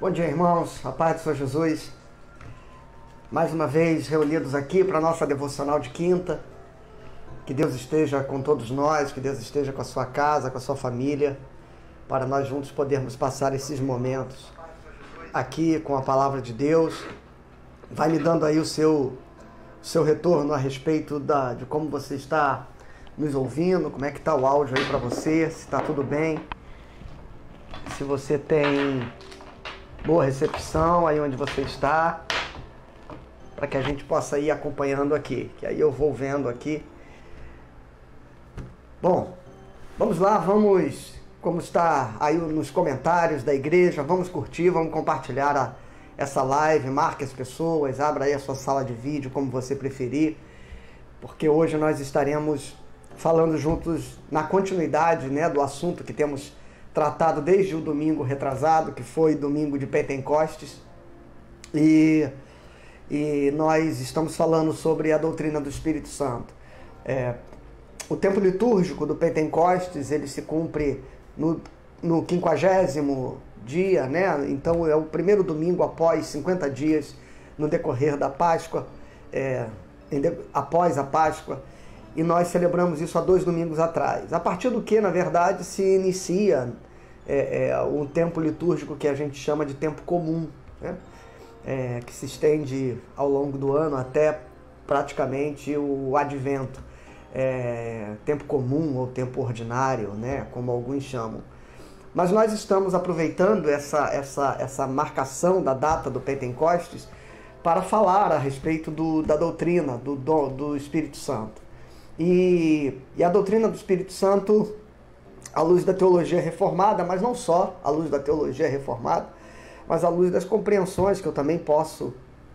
Bom dia, irmãos, a paz do Senhor Jesus. Mais uma vez reunidos aqui para a nossa devocional de quinta. Que Deus esteja com todos nós, que Deus esteja com a sua casa, com a sua família, para nós juntos podermos passar esses momentos aqui com a palavra de Deus. Vai me dando aí o seu retorno a respeito de como você está nos ouvindo, como é que está o áudio aí para você, se está tudo bem, se você tem boa recepção aí onde você está, para que a gente possa ir acompanhando aqui, que aí eu vou vendo aqui. Bom, vamos lá, como está aí nos comentários da igreja, vamos curtir, vamos compartilhar essa live, marque as pessoas, abra aí a sua sala de vídeo, como você preferir, porque hoje nós estaremos falando juntos na continuidade, né, do assunto que temos tratado desde o domingo retrasado, que foi domingo de Pentecostes, e nós estamos falando sobre a doutrina do Espírito Santo. O tempo litúrgico do Pentecostes, ele se cumpre no 50º dia, né? Então é o primeiro domingo após 50 dias no decorrer da Páscoa, após a Páscoa, e nós celebramos isso há 2 domingos atrás. A partir do que, na verdade, se inicia um tempo litúrgico que a gente chama de tempo comum, né? Que se estende ao longo do ano até praticamente o Advento. Tempo comum ou tempo ordinário, né? Como alguns chamam. Mas nós estamos aproveitando essa marcação da data do Pentecostes para falar a respeito da doutrina do Espírito Santo. E a doutrina do Espírito Santo, à luz da teologia reformada, mas não só à luz da teologia reformada, mas à luz das compreensões que eu também posso,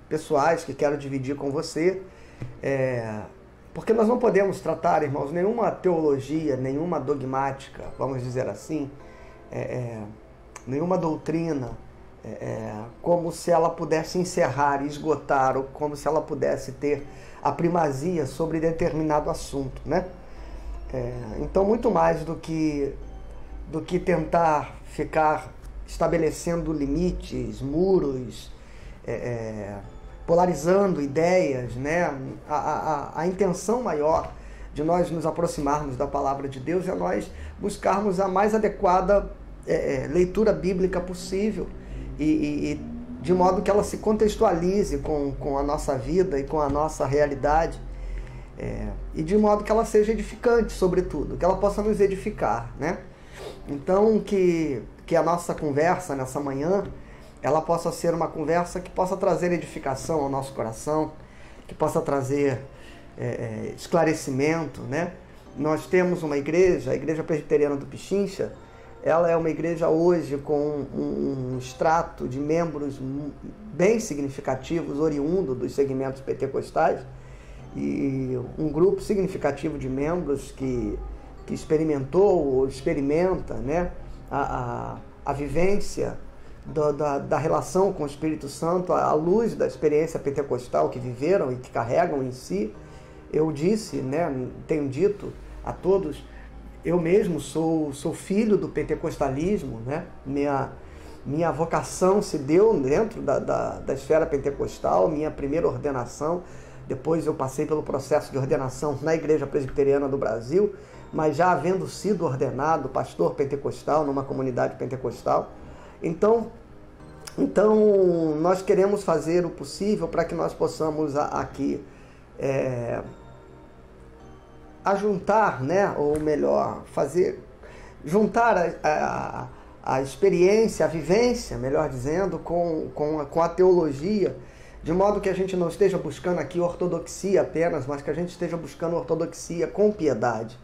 pessoais, que quero dividir com você, porque nós não podemos tratar, irmãos, nenhuma teologia, nenhuma dogmática, vamos dizer assim, nenhuma doutrina, como se ela pudesse encerrar, esgotar, ou como se ela pudesse ter a primazia sobre determinado assunto, né? Então, muito mais do que tentar ficar estabelecendo limites, muros, polarizando ideias, né? A intenção maior de nós nos aproximarmos da palavra de Deus é nós buscarmos a mais adequada leitura bíblica possível e de modo que ela se contextualize com a nossa vida e com a nossa realidade, e de modo que ela seja edificante, sobretudo, que ela possa nos edificar, né? Então, que a nossa conversa nessa manhã, ela possa ser uma conversa que possa trazer edificação ao nosso coração, que possa trazer esclarecimento, né? Nós temos uma igreja, a Igreja Presbiteriana do Pichincha. Ela é uma igreja hoje com um extrato de membros bem significativos, oriundo dos segmentos pentecostais, e um grupo significativo de membros que experimentou ou experimenta, né, a vivência da relação com o Espírito Santo à luz da experiência pentecostal que viveram e que carregam em si. Eu disse, né, tenho dito a todos, eu mesmo sou filho do pentecostalismo, né? Minha vocação se deu dentro da esfera pentecostal, minha primeira ordenação. Depois eu passei pelo processo de ordenação na Igreja Presbiteriana do Brasil, mas já havendo sido ordenado pastor pentecostal numa comunidade pentecostal. Então nós queremos fazer o possível para que nós possamos aqui ajuntar, né, ou melhor, juntar a experiência, a vivência, melhor dizendo, com a teologia, de modo que a gente não esteja buscando aqui ortodoxia apenas, mas que a gente esteja buscando ortodoxia com piedade,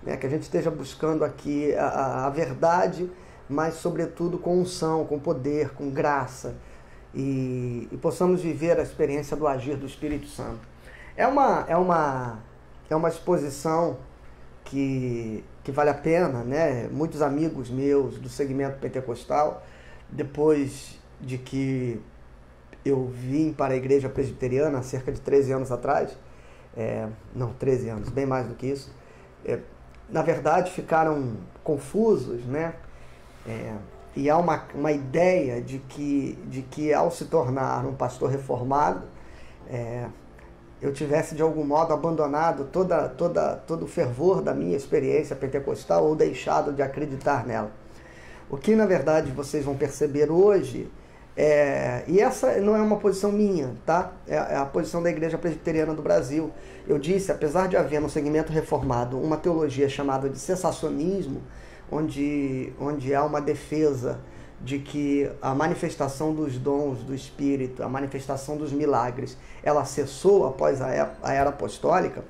né, que a gente esteja buscando aqui a verdade, mas sobretudo com unção, com poder, com graça, e possamos viver a experiência do agir do Espírito Santo. É uma exposição que vale a pena, né? Muitos amigos meus do segmento pentecostal, depois de que eu vim para a Igreja Presbiteriana há cerca de 13 anos atrás, não, 13 anos, bem mais do que isso, na verdade ficaram confusos, né? e há uma ideia de que ao se tornar um pastor reformado, eu tivesse de algum modo abandonado todo o fervor da minha experiência pentecostal ou deixado de acreditar nela. O que na verdade vocês vão perceber hoje, e essa não é uma posição minha, tá? É a posição da Igreja Presbiteriana do Brasil. Eu disse, apesar de haver no segmento reformado uma teologia chamada de cessacionismo, onde há uma defesa de que a manifestação dos dons do Espírito, a manifestação dos milagres, ela cessou após a era apostólica,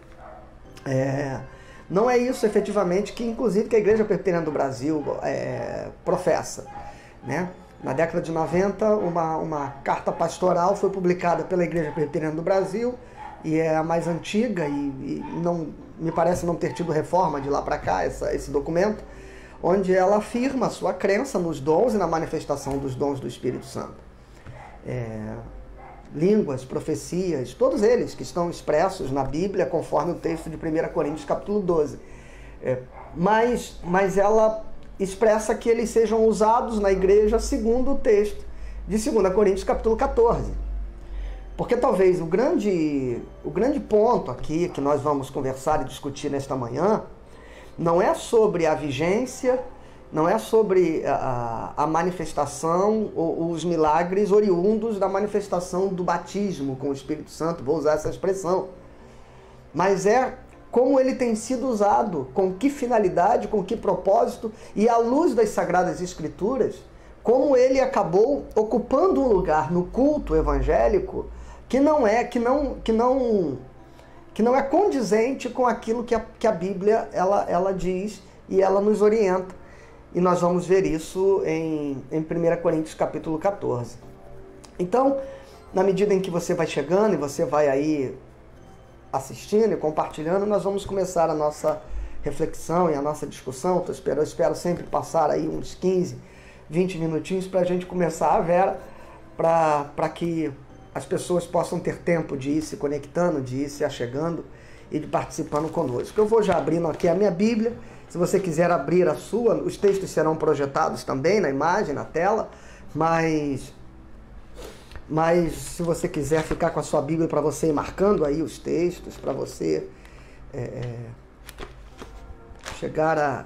não é isso efetivamente que, inclusive, que a Igreja Presbiteriana do Brasil professa, né? Na década de 90, uma carta pastoral foi publicada pela Igreja Presbiteriana do Brasil, e é a mais antiga, e não, me parece não ter tido reforma de lá para cá, esse documento, onde ela afirma a sua crença nos dons e na manifestação dos dons do Espírito Santo. Línguas, profecias, todos eles que estão expressos na Bíblia, conforme o texto de 1 Coríntios capítulo 12. Mas ela expressa que eles sejam usados na igreja segundo o texto de 2 Coríntios capítulo 14. Porque talvez o grande ponto aqui que nós vamos conversar e discutir nesta manhã não é sobre a vigência, não é sobre a manifestação ou os milagres oriundos da manifestação do batismo com o Espírito Santo, vou usar essa expressão, mas é como ele tem sido usado, com que finalidade, com que propósito, e à luz das Sagradas Escrituras, como ele acabou ocupando um lugar no culto evangélico que não é condizente com aquilo que a Bíblia ela diz e ela nos orienta. E nós vamos ver isso em 1 Coríntios capítulo 14. Então, na medida em que você vai chegando e você vai aí assistindo e compartilhando, nós vamos começar a nossa reflexão e a nossa discussão. Eu espero sempre passar aí uns 15, 20 minutinhos para a gente começar a vera, para que as pessoas possam ter tempo de ir se conectando, de ir se achegando e de participando conosco. Eu vou já abrindo aqui a minha Bíblia. Se você quiser abrir a sua, os textos serão projetados também na imagem, na tela, mas se você quiser ficar com a sua Bíblia para você ir marcando aí os textos, para você chegar a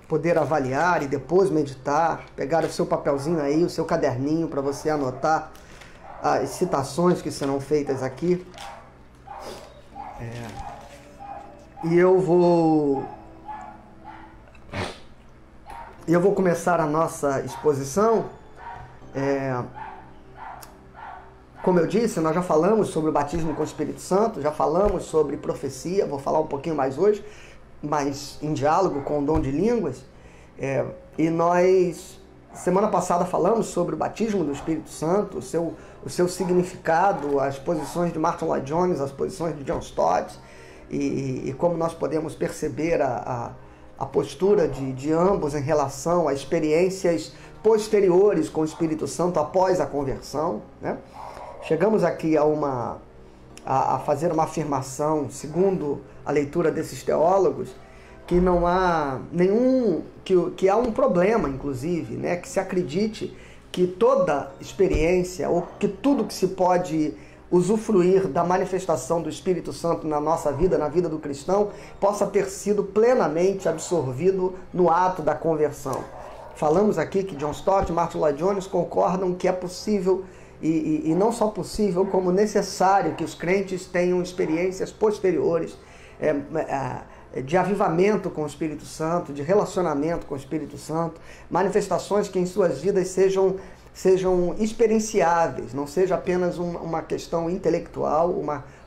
poder avaliar e depois meditar, pegar o seu papelzinho aí, o seu caderninho para você anotar as citações que serão feitas aqui. E eu vou começar a nossa exposição. Como eu disse, nós já falamos sobre o batismo com o Espírito Santo, já falamos sobre profecia, vou falar um pouquinho mais hoje, mas em diálogo com o dom de línguas. E nós, semana passada, falamos sobre o batismo do Espírito Santo, o seu significado, as posições de Martin Lloyd Jones, as posições de John Stott, e como nós podemos perceber a postura de ambos em relação a experiências posteriores com o Espírito Santo após a conversão, né? Chegamos aqui a fazer uma afirmação, segundo a leitura desses teólogos, que não há que há um problema, inclusive, né? Que se acredite que toda experiência, ou que tudo que se pode usufruir da manifestação do Espírito Santo na nossa vida, na vida do cristão, possa ter sido plenamente absorvido no ato da conversão. Falamos aqui que John Stott e Martin Lloyd Jones concordam que é possível, e não só possível, como necessário que os crentes tenham experiências posteriores de avivamento com o Espírito Santo, de relacionamento com o Espírito Santo, manifestações que em suas vidas sejam experienciáveis, não seja apenas uma questão intelectual,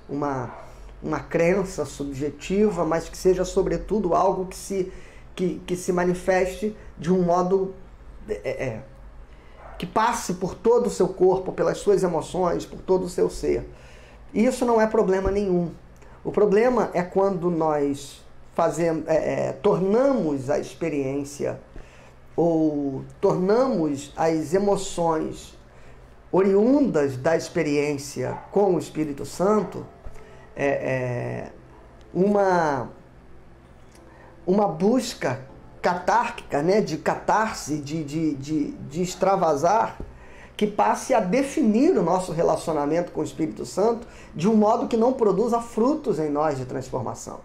uma crença subjetiva, mas que seja sobretudo algo que se manifeste de um modo que passe por todo o seu corpo, pelas suas emoções, por todo o seu ser. E isso não é problema nenhum. O problema é quando nós tornamos a experiência ou tornamos as emoções oriundas da experiência com o Espírito Santo uma busca catárquica, né, de catarse, de extravasar, que passe a definir o nosso relacionamento com o Espírito Santo de um modo que não produza frutos em nós de transformação.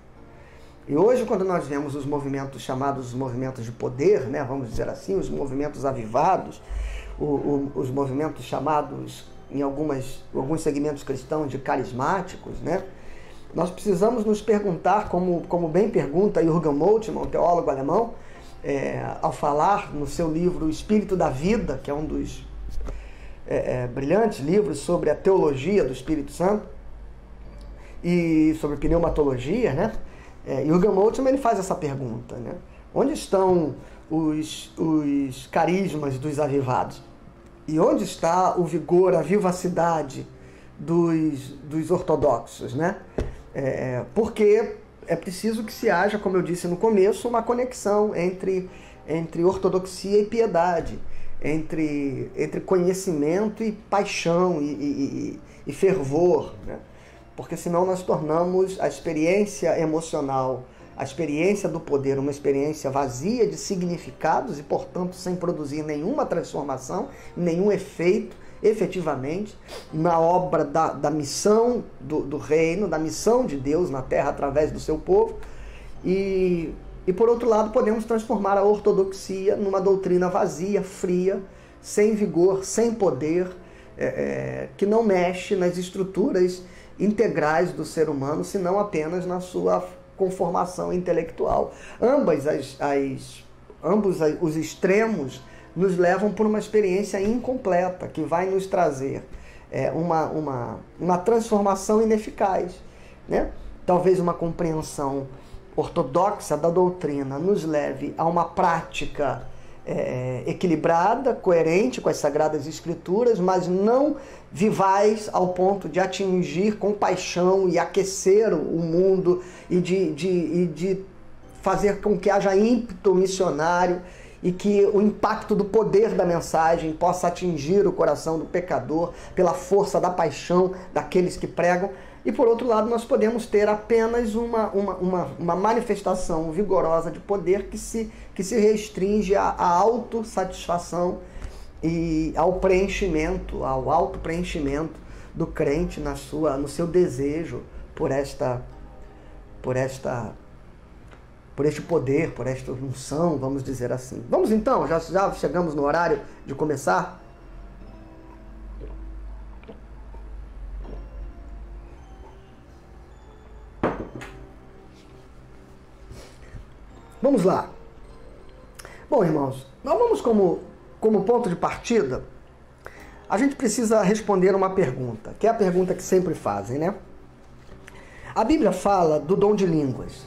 E hoje, quando nós vemos os movimentos chamados os movimentos de poder, né, vamos dizer assim, os movimentos avivados, os movimentos chamados, em alguns segmentos cristãos, de carismáticos, né, nós precisamos nos perguntar, como bem pergunta Jürgen Moltmann, um teólogo alemão, ao falar no seu livro O Espírito da Vida, que é um dos brilhantes livros sobre a teologia do Espírito Santo e sobre pneumatologia, né? Jürgen Moltmann, ele faz essa pergunta, né? Onde estão os carismas dos avivados? E onde está o vigor, a vivacidade dos ortodoxos, né? Porque é preciso que se haja, como eu disse no começo, uma conexão entre ortodoxia e piedade, entre conhecimento e paixão e fervor, né? Porque senão nós tornamos a experiência emocional, a experiência do poder, uma experiência vazia de significados e, portanto, sem produzir nenhuma transformação, nenhum efeito, efetivamente, na obra da missão do reino, da missão de Deus na terra através do seu povo. E por outro lado, podemos transformar a ortodoxia numa doutrina vazia, fria, sem vigor, sem poder, que não mexe nas estruturas integrais do ser humano, senão apenas na sua conformação intelectual. Ambos os extremos nos levam por uma experiência incompleta, que vai nos trazer uma transformação ineficaz, né? Talvez uma compreensão ortodoxa da doutrina nos leve a uma prática equilibrada, coerente com as Sagradas Escrituras, mas não vivaz ao ponto de atingir com paixão e aquecer o mundo e de fazer com que haja ímpeto missionário e que o impacto do poder da mensagem possa atingir o coração do pecador pela força da paixão daqueles que pregam. E por outro lado, nós podemos ter apenas uma manifestação vigorosa de poder que se restringe à autossatisfação e ao preenchimento, ao autopreenchimento do crente no seu desejo por este poder, por esta unção, vamos dizer assim. Vamos então, já chegamos no horário de começar? Vamos lá. Bom, irmãos, nós vamos como ponto de partida, a gente precisa responder uma pergunta, que é a pergunta que sempre fazem, né? A Bíblia fala do dom de línguas.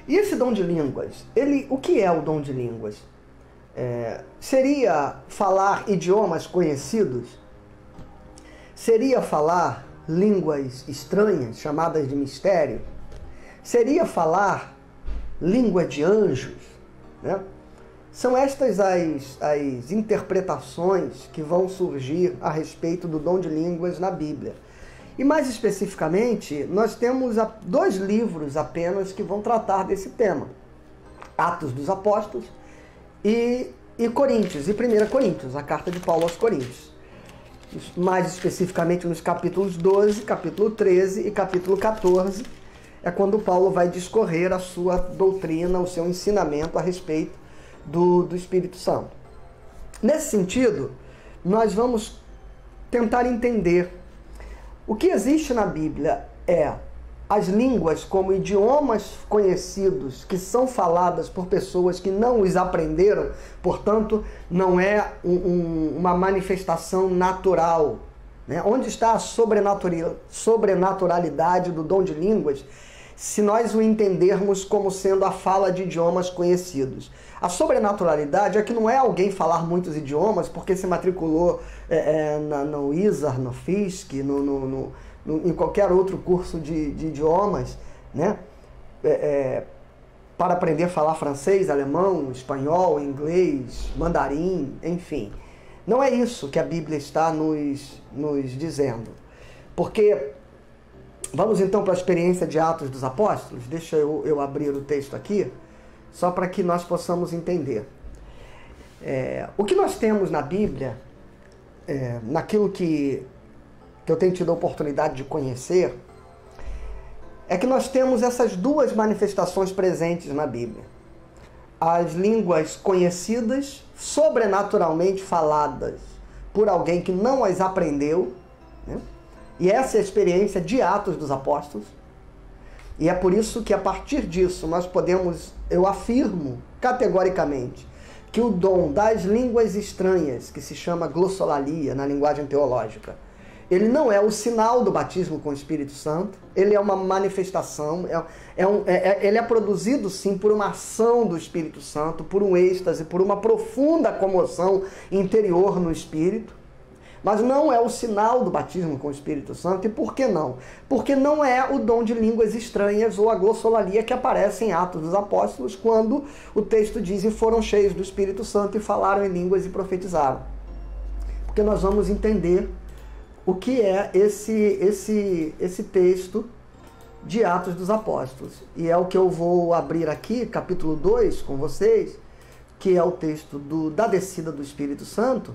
E esse dom de línguas, o que é o dom de línguas? Seria falar idiomas conhecidos? Seria falar línguas estranhas, chamadas de mistério? Seria falar língua de anjos, né? São estas as interpretações que vão surgir a respeito do dom de línguas na Bíblia. E mais especificamente, nós temos 2 livros apenas que vão tratar desse tema. Atos dos Apóstolos e Coríntios, e 1 Coríntios, a carta de Paulo aos Coríntios. Mais especificamente nos capítulos 12, capítulo 13 e capítulo 14, é quando Paulo vai discorrer a sua doutrina, o seu ensinamento a respeito do Espírito Santo. Nesse sentido, nós vamos tentar entender o que existe na Bíblia as línguas como idiomas conhecidos que são faladas por pessoas que não os aprenderam, portanto, não é uma manifestação natural, né? Onde está a sobrenaturalidade do dom de línguas, se nós o entendermos como sendo a fala de idiomas conhecidos? A sobrenaturalidade é que não é alguém falar muitos idiomas porque se matriculou no ISAR, no FISC, em qualquer outro curso de idiomas, né? Para aprender a falar francês, alemão, espanhol, inglês, mandarim, enfim. Não é isso que a Bíblia está nos dizendo. Porque, vamos então para a experiência de Atos dos Apóstolos. Deixa eu abrir o texto aqui. só para que nós possamos entender. O que nós temos na Bíblia, naquilo que eu tenho tido a oportunidade de conhecer, é que nós temos essas duas manifestações presentes na Bíblia. As línguas conhecidas, sobrenaturalmente faladas por alguém que não as aprendeu, né? E essa é a experiência de Atos dos Apóstolos. E é por isso que a partir disso nós podemos, eu afirmo categoricamente, que o dom das línguas estranhas, que se chama glossolalia na linguagem teológica, ele não é o sinal do batismo com o Espírito Santo, ele é uma manifestação, ele é produzido sim por uma ação do Espírito Santo, por um êxtase, por uma profunda comoção interior no Espírito, mas não é o sinal do batismo com o Espírito Santo. E por que não? Porque não é o dom de línguas estranhas ou a glossolalia que aparece em Atos dos Apóstolos, quando o texto diz: e foram cheios do Espírito Santo e falaram em línguas e profetizaram. Porque nós vamos entender o que é esse texto de Atos dos Apóstolos. E é o que eu vou abrir aqui, capítulo 2, com vocês, que é o texto da descida do Espírito Santo,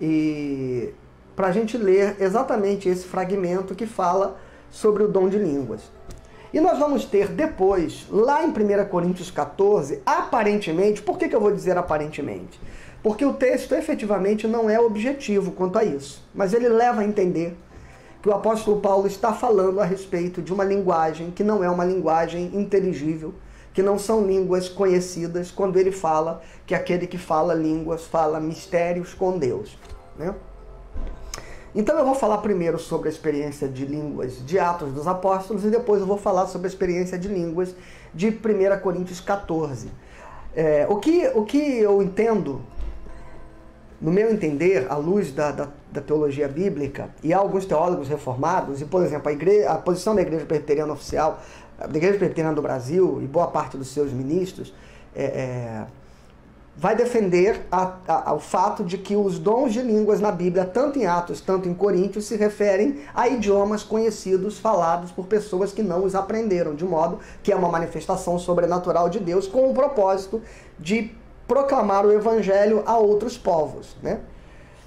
e para a gente ler exatamente esse fragmento que fala sobre o dom de línguas. E nós vamos ter depois, lá em 1 Coríntios 14, aparentemente, por que eu vou dizer aparentemente? Porque o texto efetivamente não é objetivo quanto a isso, mas ele leva a entender que o apóstolo Paulo está falando a respeito de uma linguagem que não é uma linguagem inteligível, que não são línguas conhecidas, quando ele fala que aquele que fala línguas fala mistérios com Deus, né? Então eu vou falar primeiro sobre a experiência de línguas de Atos dos Apóstolos e depois eu vou falar sobre a experiência de línguas de 1 Coríntios 14. O que eu entendo, no meu entender, à luz da teologia bíblica, e há alguns teólogos reformados, e por exemplo, a posição da Igreja Presbiteriana Oficial, da Igreja Presbiteriana do Brasil e boa parte dos seus ministros, vai defender o fato de que os dons de línguas na Bíblia, tanto em Atos, tanto em Coríntios, se referem a idiomas conhecidos, falados por pessoas que não os aprenderam, de modo que é uma manifestação sobrenatural de Deus com o propósito de proclamar o Evangelho a outros povos, né?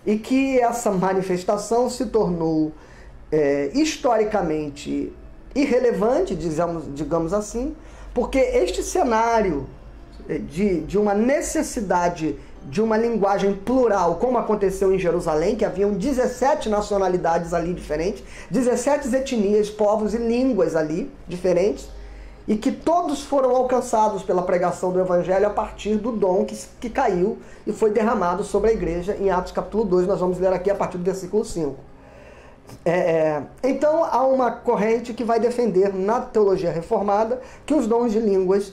E que essa manifestação se tornou historicamente irrelevante, digamos assim, porque este cenário de uma necessidade de uma linguagem plural, como aconteceu em Jerusalém, que haviam 17 nacionalidades ali diferentes, 17 etnias, povos e línguas ali diferentes, e que todos foram alcançados pela pregação do Evangelho a partir do dom que caiu e foi derramado sobre a igreja em Atos capítulo 2, nós vamos ler aqui a partir do versículo 5. Então há uma corrente que vai defender na teologia reformada que os dons de línguas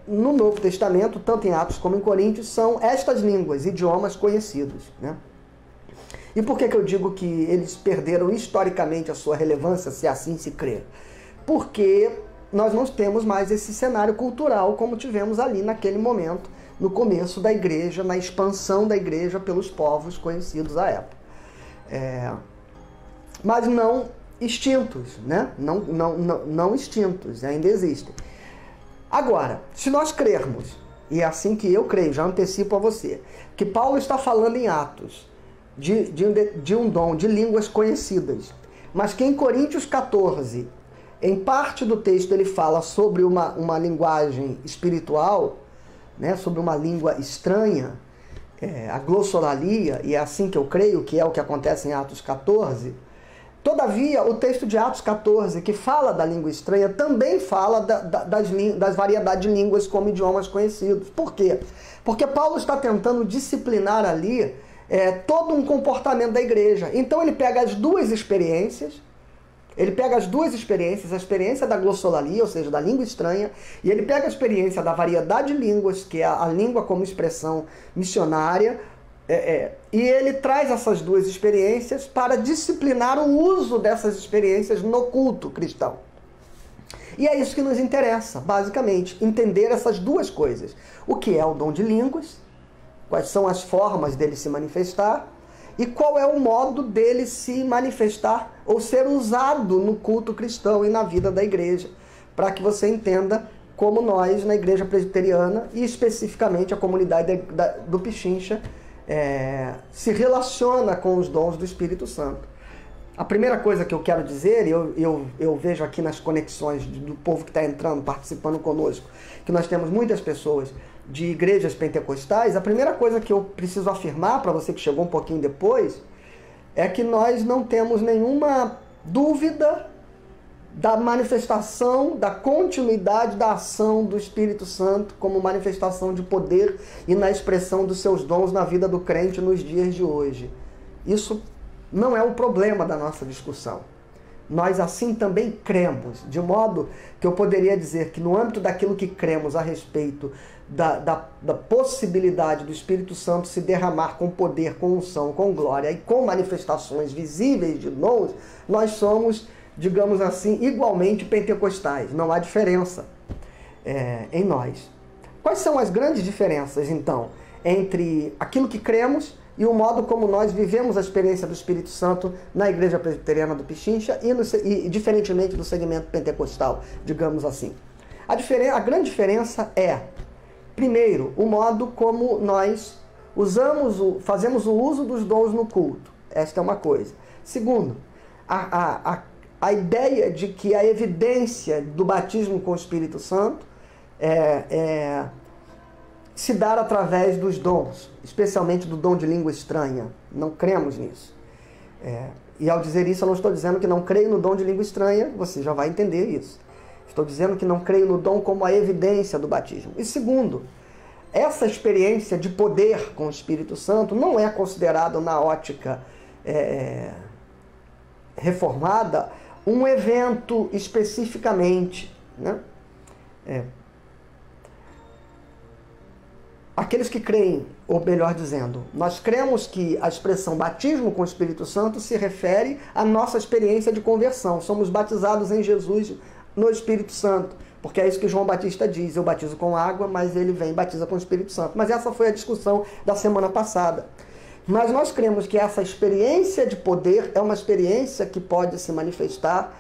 no Novo Testamento, tanto em Atos como em Coríntios, são estas línguas, idiomas conhecidos, né? E por que eu digo que eles perderam historicamente a sua relevância, se assim se crer? Porque nós não temos mais esse cenário cultural como tivemos ali naquele momento, no começo da igreja, na expansão da igreja pelos povos conhecidos à época. Mas não extintos, né? Não extintos, ainda existem. Agora, se nós crermos, e é assim que eu creio, já antecipo a você, que Paulo está falando em Atos de um dom de línguas conhecidas, mas que em Coríntios 14, em parte do texto ele fala sobre uma linguagem espiritual, né, sobre uma língua estranha, a glossolalia, e é assim que eu creio que é o que acontece em Atos 14. Todavia, o texto de Atos 14, que fala da língua estranha, também fala das variedades de línguas como idiomas conhecidos. Por quê? Porque Paulo está tentando disciplinar ali todo um comportamento da igreja. Então ele pega as duas experiências, a experiência da glossolalia, ou seja, da língua estranha, e ele pega a experiência da variedade de línguas, que é a língua como expressão missionária, e ele traz essas duas experiências para disciplinar o uso dessas experiências no culto cristão. E é isso que nos interessa, basicamente, entender essas duas coisas. O que é o dom de línguas, quais são as formas dele se manifestar, e qual é o modo dele se manifestar ou ser usado no culto cristão e na vida da igreja, para que você entenda como nós na Igreja Presbiteriana e especificamente a comunidade do Pichincha se relaciona com os dons do Espírito Santo. A primeira coisa que eu quero dizer, eu vejo aqui nas conexões do povo que está entrando, participando conosco, que nós temos muitas pessoas de igrejas pentecostais. A primeira coisa que eu preciso afirmar para você que chegou um pouquinho depois é que nós não temos nenhuma dúvida da manifestação, da continuidade da ação do Espírito Santo como manifestação de poder e na expressão dos seus dons na vida do crente nos dias de hoje. Isso não é o problema da nossa discussão. Nós assim também cremos, de modo que eu poderia dizer que no âmbito daquilo que cremos a respeito da possibilidade do Espírito Santo se derramar com poder, com unção, com glória e com manifestações visíveis de dons, nós somos, digamos assim, igualmente pentecostais. Não há diferença em nós. Quais são as grandes diferenças, então, entre aquilo que cremos e o modo como nós vivemos a experiência do Espírito Santo na Igreja Presbiteriana do Pichincha e diferentemente do segmento pentecostal, digamos assim? A grande diferença é, primeiro, o modo como nós fazemos o uso dos dons no culto. Esta é uma coisa. Segundo, a ideia de que a evidência do batismo com o Espírito Santo se dar através dos dons, especialmente do dom de língua estranha. Não cremos nisso. E ao dizer isso, eu não estou dizendo que não creio no dom de língua estranha, você já vai entender isso. Estou dizendo que não creio no dom como a evidência do batismo. E segundo, essa experiência de poder com o Espírito Santo não é considerada na ótica reformada um evento especificamente, né? Aqueles que creem, ou melhor dizendo, nós cremos que a expressão batismo com o Espírito Santo se refere à nossa experiência de conversão. Somos batizados em Jesus no Espírito Santo, porque é isso que João Batista diz: eu batizo com água, mas ele vem e batiza com o Espírito Santo. Mas essa foi a discussão da semana passada. Mas nós cremos que essa experiência de poder é uma experiência que pode se manifestar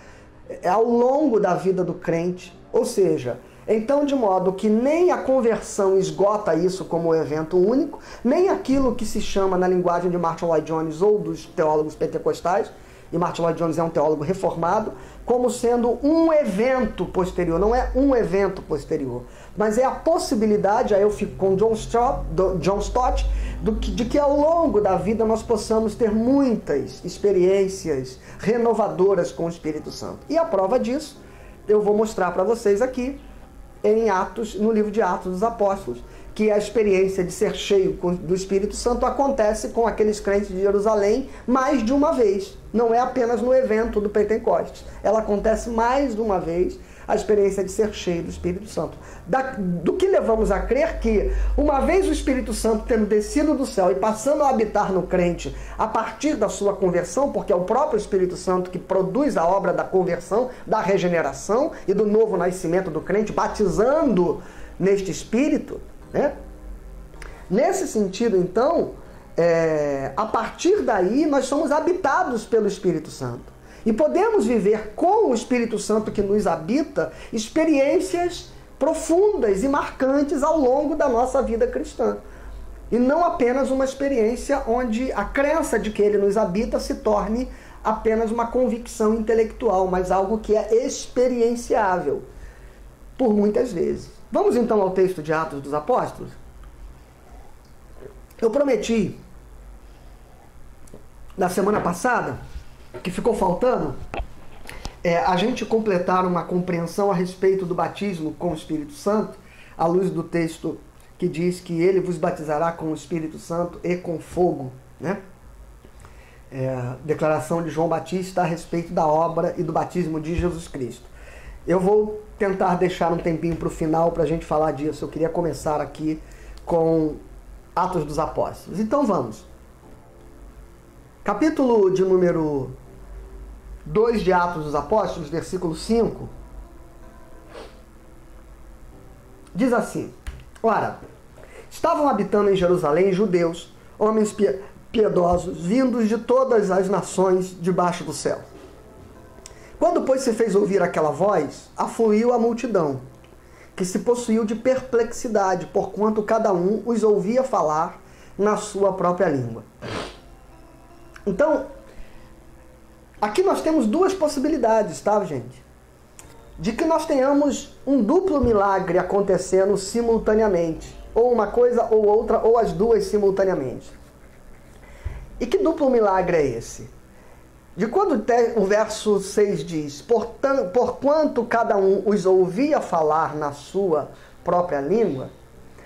ao longo da vida do crente, ou seja, então, de modo que nem a conversão esgota isso como um evento único, nem aquilo que se chama na linguagem de Martin Lloyd Jones ou dos teólogos pentecostais, e Martin Lloyd Jones é um teólogo reformado, como sendo um evento posterior. Não é um evento posterior, mas é a possibilidade, aí eu fico com John Stott, de que ao longo da vida nós possamos ter muitas experiências renovadoras com o Espírito Santo. E a prova disso eu vou mostrar para vocês aqui, em Atos, no livro de Atos dos Apóstolos, que a experiência de ser cheio do Espírito Santo acontece com aqueles crentes de Jerusalém mais de uma vez. Não é apenas no evento do Pentecostes. Ela acontece mais de uma vez, a experiência de ser cheio do Espírito Santo. Do que levamos a crer que, uma vez o Espírito Santo tendo descido do céu e passando a habitar no crente a partir da sua conversão, porque é o próprio Espírito Santo que produz a obra da conversão, da regeneração e do novo nascimento do crente, batizando neste Espírito, né? Nesse sentido, então, a partir daí nós somos habitados pelo Espírito Santo. E podemos viver com o Espírito Santo que nos habita experiências profundas e marcantes ao longo da nossa vida cristã. E não apenas uma experiência onde a crença de que ele nos habita se torne apenas uma convicção intelectual, mas algo que é experienciável por muitas vezes. Vamos então ao texto de Atos dos Apóstolos? Eu prometi na semana passada que ficou faltando a gente completar uma compreensão a respeito do batismo com o Espírito Santo, à luz do texto que diz que ele vos batizará com o Espírito Santo e com fogo, né? Declaração de João Batista a respeito da obra e do batismo de Jesus Cristo. Eu vou tentar deixar um tempinho para o final para a gente falar disso. Eu queria começar aqui com Atos dos Apóstolos. Então vamos. Capítulo de número 2 de Atos dos Apóstolos, versículo 5, diz assim: ora, estavam habitando em Jerusalém judeus, homens piedosos, vindos de todas as nações debaixo do céu. Quando, pois, se fez ouvir aquela voz, afluiu a multidão, que se possuiu de perplexidade, porquanto cada um os ouvia falar na sua própria língua. Então, aqui nós temos duas possibilidades, tá, gente? De que nós tenhamos um duplo milagre acontecendo simultaneamente. Ou uma coisa ou outra, ou as duas simultaneamente. E que duplo milagre é esse? De quando o verso 6 diz, porquanto cada um os ouvia falar na sua própria língua,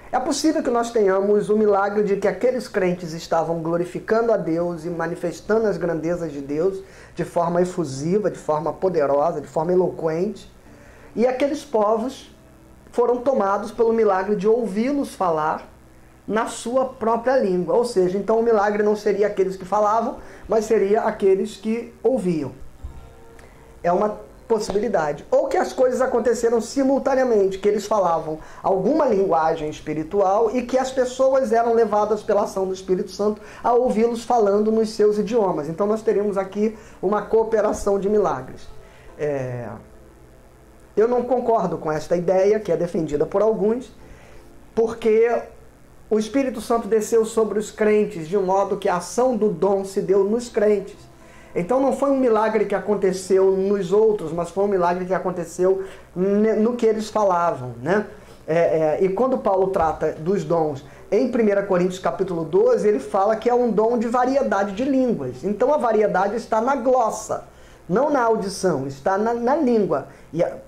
é possível que nós tenhamos o milagre de que aqueles crentes estavam glorificando a Deus e manifestando as grandezas de Deus de forma efusiva, de forma poderosa, de forma eloquente, e aqueles povos foram tomados pelo milagre de ouvi-los falar na sua própria língua. Ou seja, então o milagre não seria aqueles que falavam, mas seria aqueles que ouviam. É uma possibilidade. Ou que as coisas aconteceram simultaneamente, que eles falavam alguma linguagem espiritual e que as pessoas eram levadas pela ação do Espírito Santo a ouvi-los falando nos seus idiomas. Então nós teríamos aqui uma cooperação de milagres. Eu não concordo com esta ideia, que é defendida por alguns, porque o Espírito Santo desceu sobre os crentes de modo que a ação do dom se deu nos crentes. Então não foi um milagre que aconteceu nos outros, mas foi um milagre que aconteceu no que eles falavam, né? E quando Paulo trata dos dons em 1 Coríntios capítulo 12, ele fala que é um dom de variedade de línguas. Então a variedade está na glossa, não na audição, está na língua.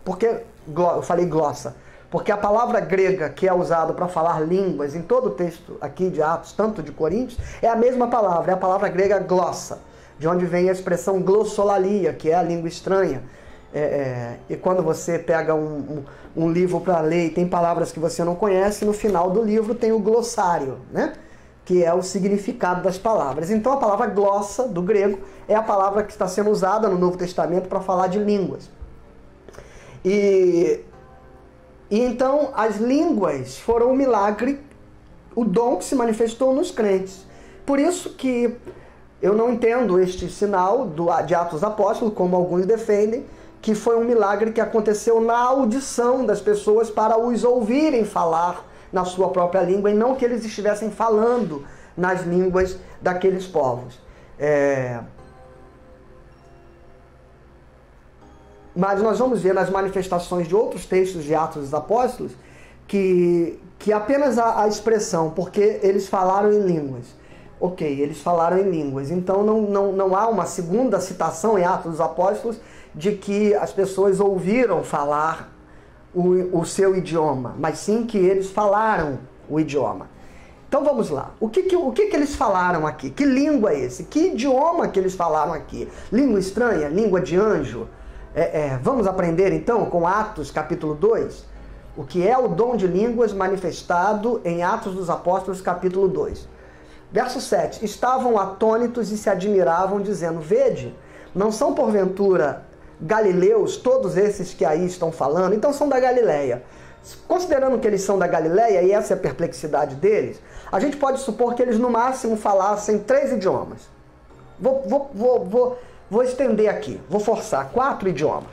Porque eu falei glossa? Porque a palavra grega que é usada para falar línguas em todo o texto aqui de Atos, tanto de Coríntios, é a mesma palavra, é a palavra grega glossa, de onde vem a expressão glossolalia, que é a língua estranha. E quando você pega um livro para ler e tem palavras que você não conhece, no final do livro tem o glossário, né? Que é o significado das palavras. Então a palavra glossa, do grego, é a palavra que está sendo usada no Novo Testamento para falar de línguas. E então as línguas foram um milagre, o dom que se manifestou nos crentes. Por isso que eu não entendo este sinal de Atos dos Apóstolos, como alguns defendem, que foi um milagre que aconteceu na audição das pessoas para os ouvirem falar na sua própria língua e não que eles estivessem falando nas línguas daqueles povos. Mas nós vamos ver nas manifestações de outros textos de Atos dos Apóstolos que apenas a expressão, porque eles falaram em línguas. Ok, eles falaram em línguas. Então não há uma segunda citação em Atos dos Apóstolos de que as pessoas ouviram falar o seu idioma, mas sim que eles falaram o idioma. Então vamos lá. O que eles falaram aqui? Que língua é esse? Que idioma que eles falaram aqui? Língua estranha? Língua de anjo? Vamos aprender então com Atos capítulo 2, o que é o dom de línguas manifestado em Atos dos Apóstolos capítulo 2. Verso 7, estavam atônitos e se admiravam, dizendo, vede, não são porventura galileus todos esses que aí estão falando? Então são da Galileia. Considerando que eles são da Galileia, e essa é a perplexidade deles, a gente pode supor que eles no máximo falassem 3 idiomas. Vou estender aqui, vou forçar 4 idiomas.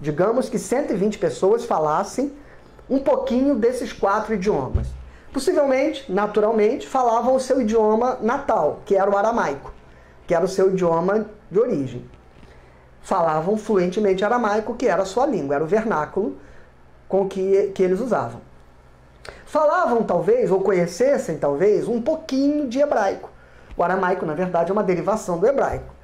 Digamos que 120 pessoas falassem um pouquinho desses 4 idiomas. Possivelmente, naturalmente, falavam o seu idioma natal, que era o aramaico, que era o seu idioma de origem. Falavam fluentemente aramaico, que era a sua língua, era o vernáculo com que eles usavam. Falavam talvez, ou conhecessem talvez, um pouquinho de hebraico. O aramaico, na verdade, é uma derivação do hebraico,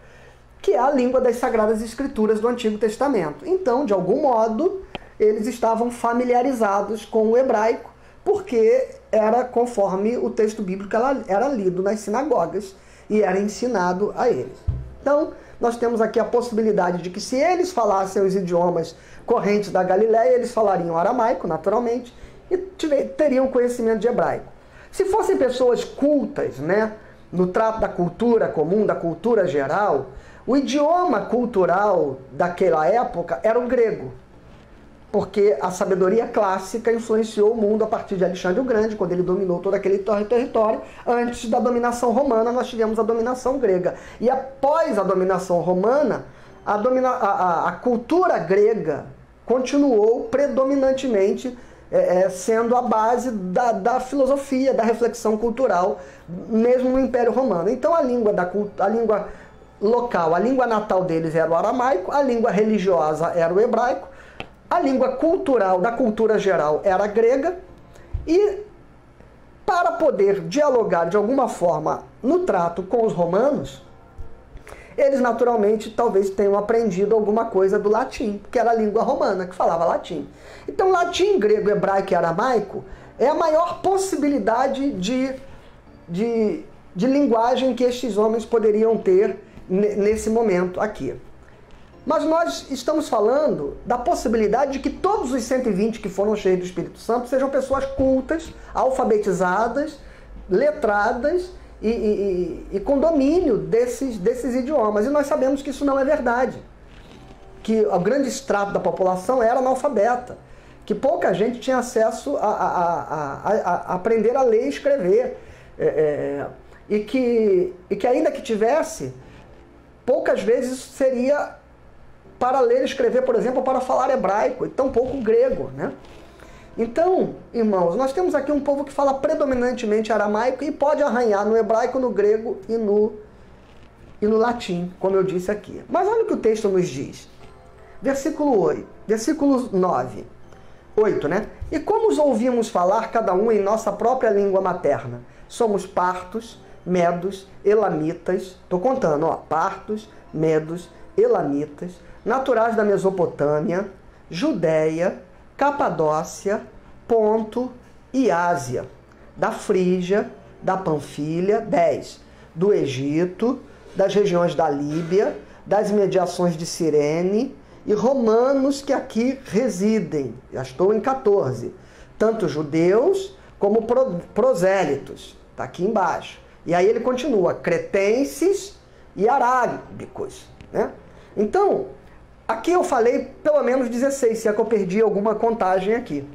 que é a língua das Sagradas Escrituras do Antigo Testamento. Então, de algum modo, eles estavam familiarizados com o hebraico, porque era conforme o texto bíblico era lido nas sinagogas e era ensinado a eles. Então, nós temos aqui a possibilidade de que se eles falassem os idiomas correntes da Galileia, eles falariam aramaico, naturalmente, e teriam conhecimento de hebraico. Se fossem pessoas cultas, né, no trato da cultura comum, da cultura geral, o idioma cultural daquela época era o grego, porque a sabedoria clássica influenciou o mundo a partir de Alexandre o Grande, quando ele dominou todo aquele território. Antes da dominação romana, nós tivemos a dominação grega. E após a dominação romana, a cultura grega continuou predominantemente sendo a base da filosofia, da reflexão cultural, mesmo no Império Romano. Então a língua local, a língua natal deles era o aramaico, a língua religiosa era o hebraico, a língua cultural, da cultura geral, era a grega, e para poder dialogar de alguma forma no trato com os romanos, eles naturalmente talvez tenham aprendido alguma coisa do latim, que era a língua romana, que falava latim. Então latim, grego, hebraico e aramaico é a maior possibilidade de linguagem que estes homens poderiam ter nesse momento aqui. Mas nós estamos falando da possibilidade de que todos os 120 que foram cheios do Espírito Santo sejam pessoas cultas, alfabetizadas, letradas e com domínio desses idiomas. E nós sabemos que isso não é verdade. Que o grande extrato da população era analfabeta. Que pouca gente tinha acesso a aprender a ler e escrever. E que ainda que tivesse, poucas vezes seria para ler e escrever, por exemplo, para falar hebraico, e tampouco grego, né? Então, irmãos, nós temos aqui um povo que fala predominantemente aramaico e pode arranhar no hebraico, no grego e no latim, como eu disse aqui. Mas olha o que o texto nos diz. Versículo 9. 8, né? E como os ouvimos falar, cada um em nossa própria língua materna? Somos partos, medos, elamitas, estou contando, ó, partos, medos, elamitas, naturais da Mesopotâmia, Judéia, Capadócia, Ponto e Ásia, da Frígia, da Panfilha, 10, do Egito, das regiões da Líbia, das imediações de Cirene e romanos que aqui residem. Já estou em 14. Tanto judeus como prosélitos. Está aqui embaixo. E aí ele continua, cretenses e arábicos, né? Então, aqui eu falei pelo menos 16, se é que eu perdi alguma contagem aqui.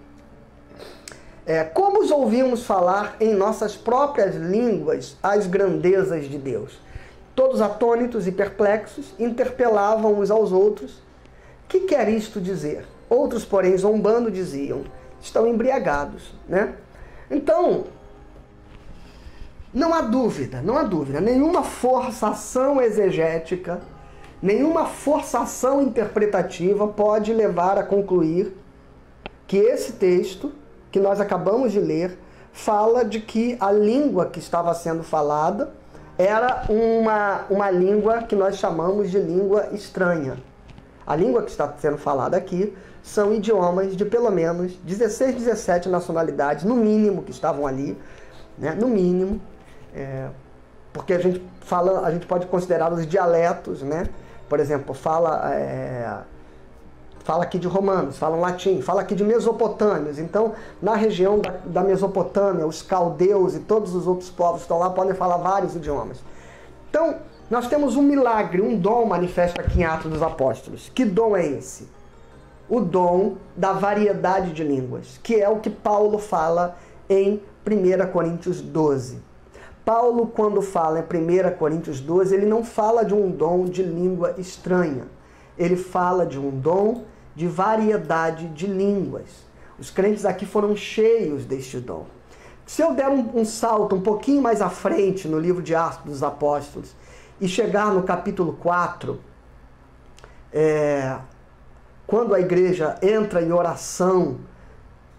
Como os ouvimos falar em nossas próprias línguas as grandezas de Deus? Todos atônitos e perplexos, interpelavam uns aos outros. Que quer isto dizer? Outros, porém, zombando, diziam, estão embriagados, né? Então, não há dúvida, nenhuma forçação exegética, nenhuma forçação interpretativa pode levar a concluir que esse texto que nós acabamos de ler fala de que a língua que estava sendo falada era uma língua que nós chamamos de língua estranha. A língua que está sendo falada aqui são idiomas de pelo menos 16, 17 nacionalidades, no mínimo, que estavam ali, né? No mínimo, porque a gente pode considerar os dialetos, né? Por exemplo, fala aqui de romanos, falam latim, fala aqui de mesopotâmios. Então, na região da Mesopotâmia, os caldeus e todos os outros povos que estão lá podem falar vários idiomas. Então, nós temos um milagre, um dom manifesto aqui em Atos dos Apóstolos. Que dom é esse? O dom da variedade de línguas, que é o que Paulo fala em 1 Coríntios 12. Paulo, quando fala em 1 Coríntios 12, ele não fala de um dom de língua estranha. Ele fala de um dom de variedade de línguas. Os crentes aqui foram cheios deste dom. Se eu der um salto um pouquinho mais à frente no livro de Atos dos Apóstolos e chegar no capítulo 4, quando a igreja entra em oração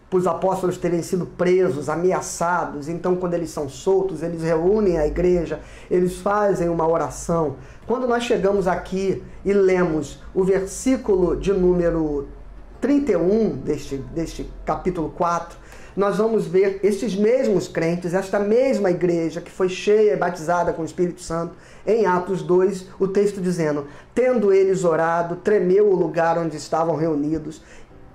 por os apóstolos terem sido presos, ameaçados, então quando eles são soltos, eles reúnem a igreja, eles fazem uma oração. Quando nós chegamos aqui e lemos o versículo de número 31 deste capítulo 4, nós vamos ver estes mesmos crentes, esta mesma igreja que foi cheia e batizada com o Espírito Santo, em Atos 2, o texto dizendo, tendo eles orado, tremeu o lugar onde estavam reunidos,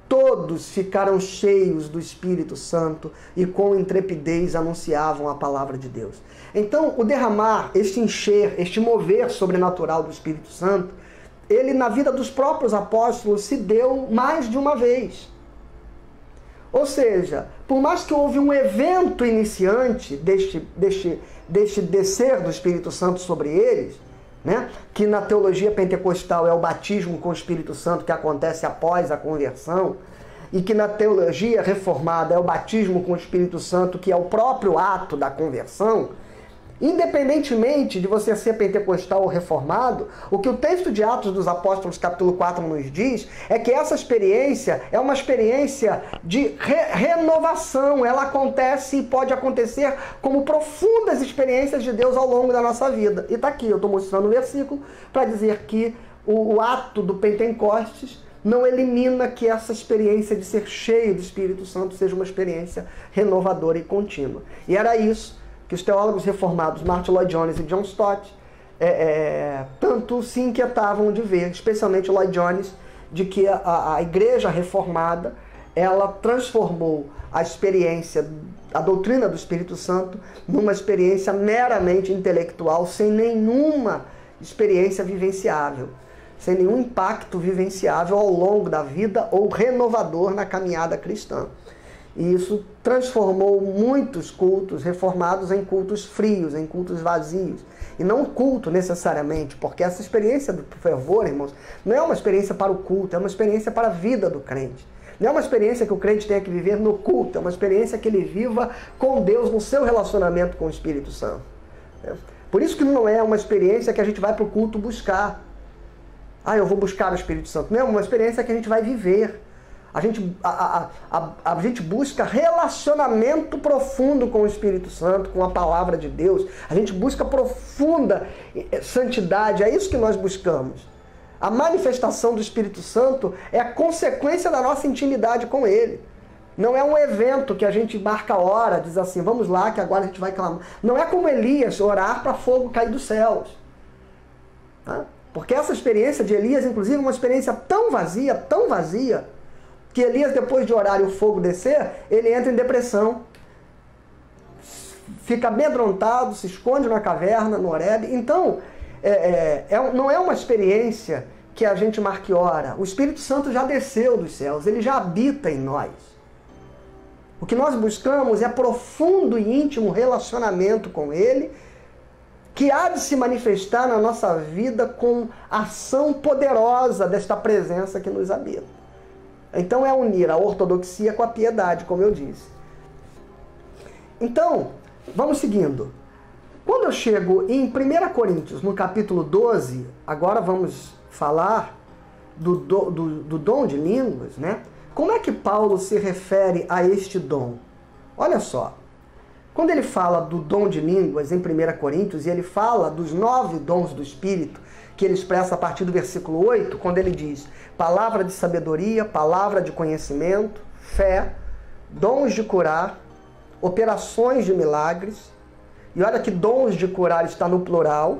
todos ficaram cheios do Espírito Santo e com intrepidez anunciavam a palavra de Deus. Então, o derramar, este encher, este mover sobrenatural do Espírito Santo, ele na vida dos próprios apóstolos se deu mais de uma vez. Ou seja, por mais que houve um evento iniciante deste descer do Espírito Santo sobre eles, né? Que na teologia pentecostal é o batismo com o Espírito Santo que acontece após a conversão, e que na teologia reformada é o batismo com o Espírito Santo, que é o próprio ato da conversão, independentemente de você ser pentecostal ou reformado, o que o texto de Atos dos Apóstolos, capítulo 4, nos diz é que essa experiência é uma experiência de renovação. Ela acontece e pode acontecer como profundas experiências de Deus ao longo da nossa vida. E está aqui, eu estou mostrando um versículo para dizer que o ato do Pentecostes não elimina que essa experiência de ser cheio do Espírito Santo seja uma experiência renovadora e contínua. E era isso que os teólogos reformados Martin Lloyd-Jones e John Stott tanto se inquietavam de ver, especialmente Lloyd-Jones, de que a igreja reformada ela transformou a experiência, a doutrina do Espírito Santo, numa experiência meramente intelectual, sem nenhuma experiência vivenciável, sem nenhum impacto vivenciável ao longo da vida ou renovador na caminhada cristã. E isso transformou muitos cultos reformados em cultos frios, em cultos vazios. E não culto necessariamente, porque essa experiência do fervor, irmãos, não é uma experiência para o culto, é uma experiência para a vida do crente. Não é uma experiência que o crente tenha que viver no culto, é uma experiência que ele viva com Deus no seu relacionamento com o Espírito Santo. Por isso que não é uma experiência que a gente vai para o culto buscar. Eu vou buscar o Espírito Santo. Não, é uma experiência que a gente vai viver. A gente busca relacionamento profundo com o Espírito Santo, com a palavra de Deus. A gente busca profunda santidade, é isso que nós buscamos. A manifestação do Espírito Santo é a consequência da nossa intimidade com Ele. Não é um evento que a gente marca a hora, diz assim, vamos lá que agora a gente vai clamar. Não é como Elias orar para fogo cair dos céus. Tá? Porque essa experiência de Elias, inclusive, é uma experiência tão vazia, que Elias, depois de orar e o fogo descer, ele entra em depressão. Fica amedrontado, se esconde na caverna, no Horebe. Então, não é uma experiência que a gente marque hora. O Espírito Santo já desceu dos céus, ele já habita em nós. O que nós buscamos é profundo e íntimo relacionamento com ele, que há de se manifestar na nossa vida com ação poderosa desta presença que nos habita. Então é unir a ortodoxia com a piedade, como eu disse. Então, vamos seguindo. Quando eu chego em 1 Coríntios, no capítulo 12, agora vamos falar do dom de línguas, né? Como é que Paulo se refere a este dom? Olha só. Quando ele fala do dom de línguas em 1 Coríntios, e ele fala dos 9 dons do Espírito, que ele expressa a partir do versículo 8, quando ele diz palavra de sabedoria, palavra de conhecimento, fé, dons de curar, operações de milagres. E olha que dons de curar está no plural,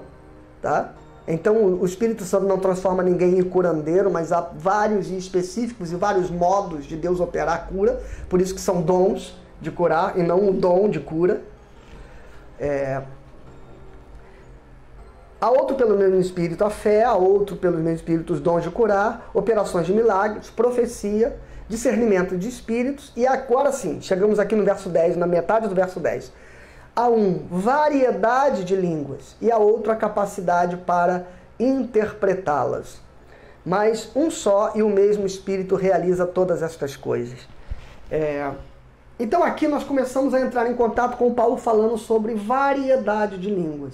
tá? Então o Espírito Santo não transforma ninguém em curandeiro, mas há vários e específicos e vários modos de Deus operar a cura, por isso que são dons de curar e não o dom de cura. Há outro pelo mesmo Espírito a fé, há outro pelo mesmo Espírito os dons de curar, operações de milagres, profecia, discernimento de espíritos. E agora sim, chegamos aqui no verso 10, na metade do verso 10. Há variedade de línguas e há outro a capacidade para interpretá-las. Mas um só e o mesmo Espírito realiza todas estas coisas. Então aqui nós começamos a entrar em contato com Paulo falando sobre variedade de línguas.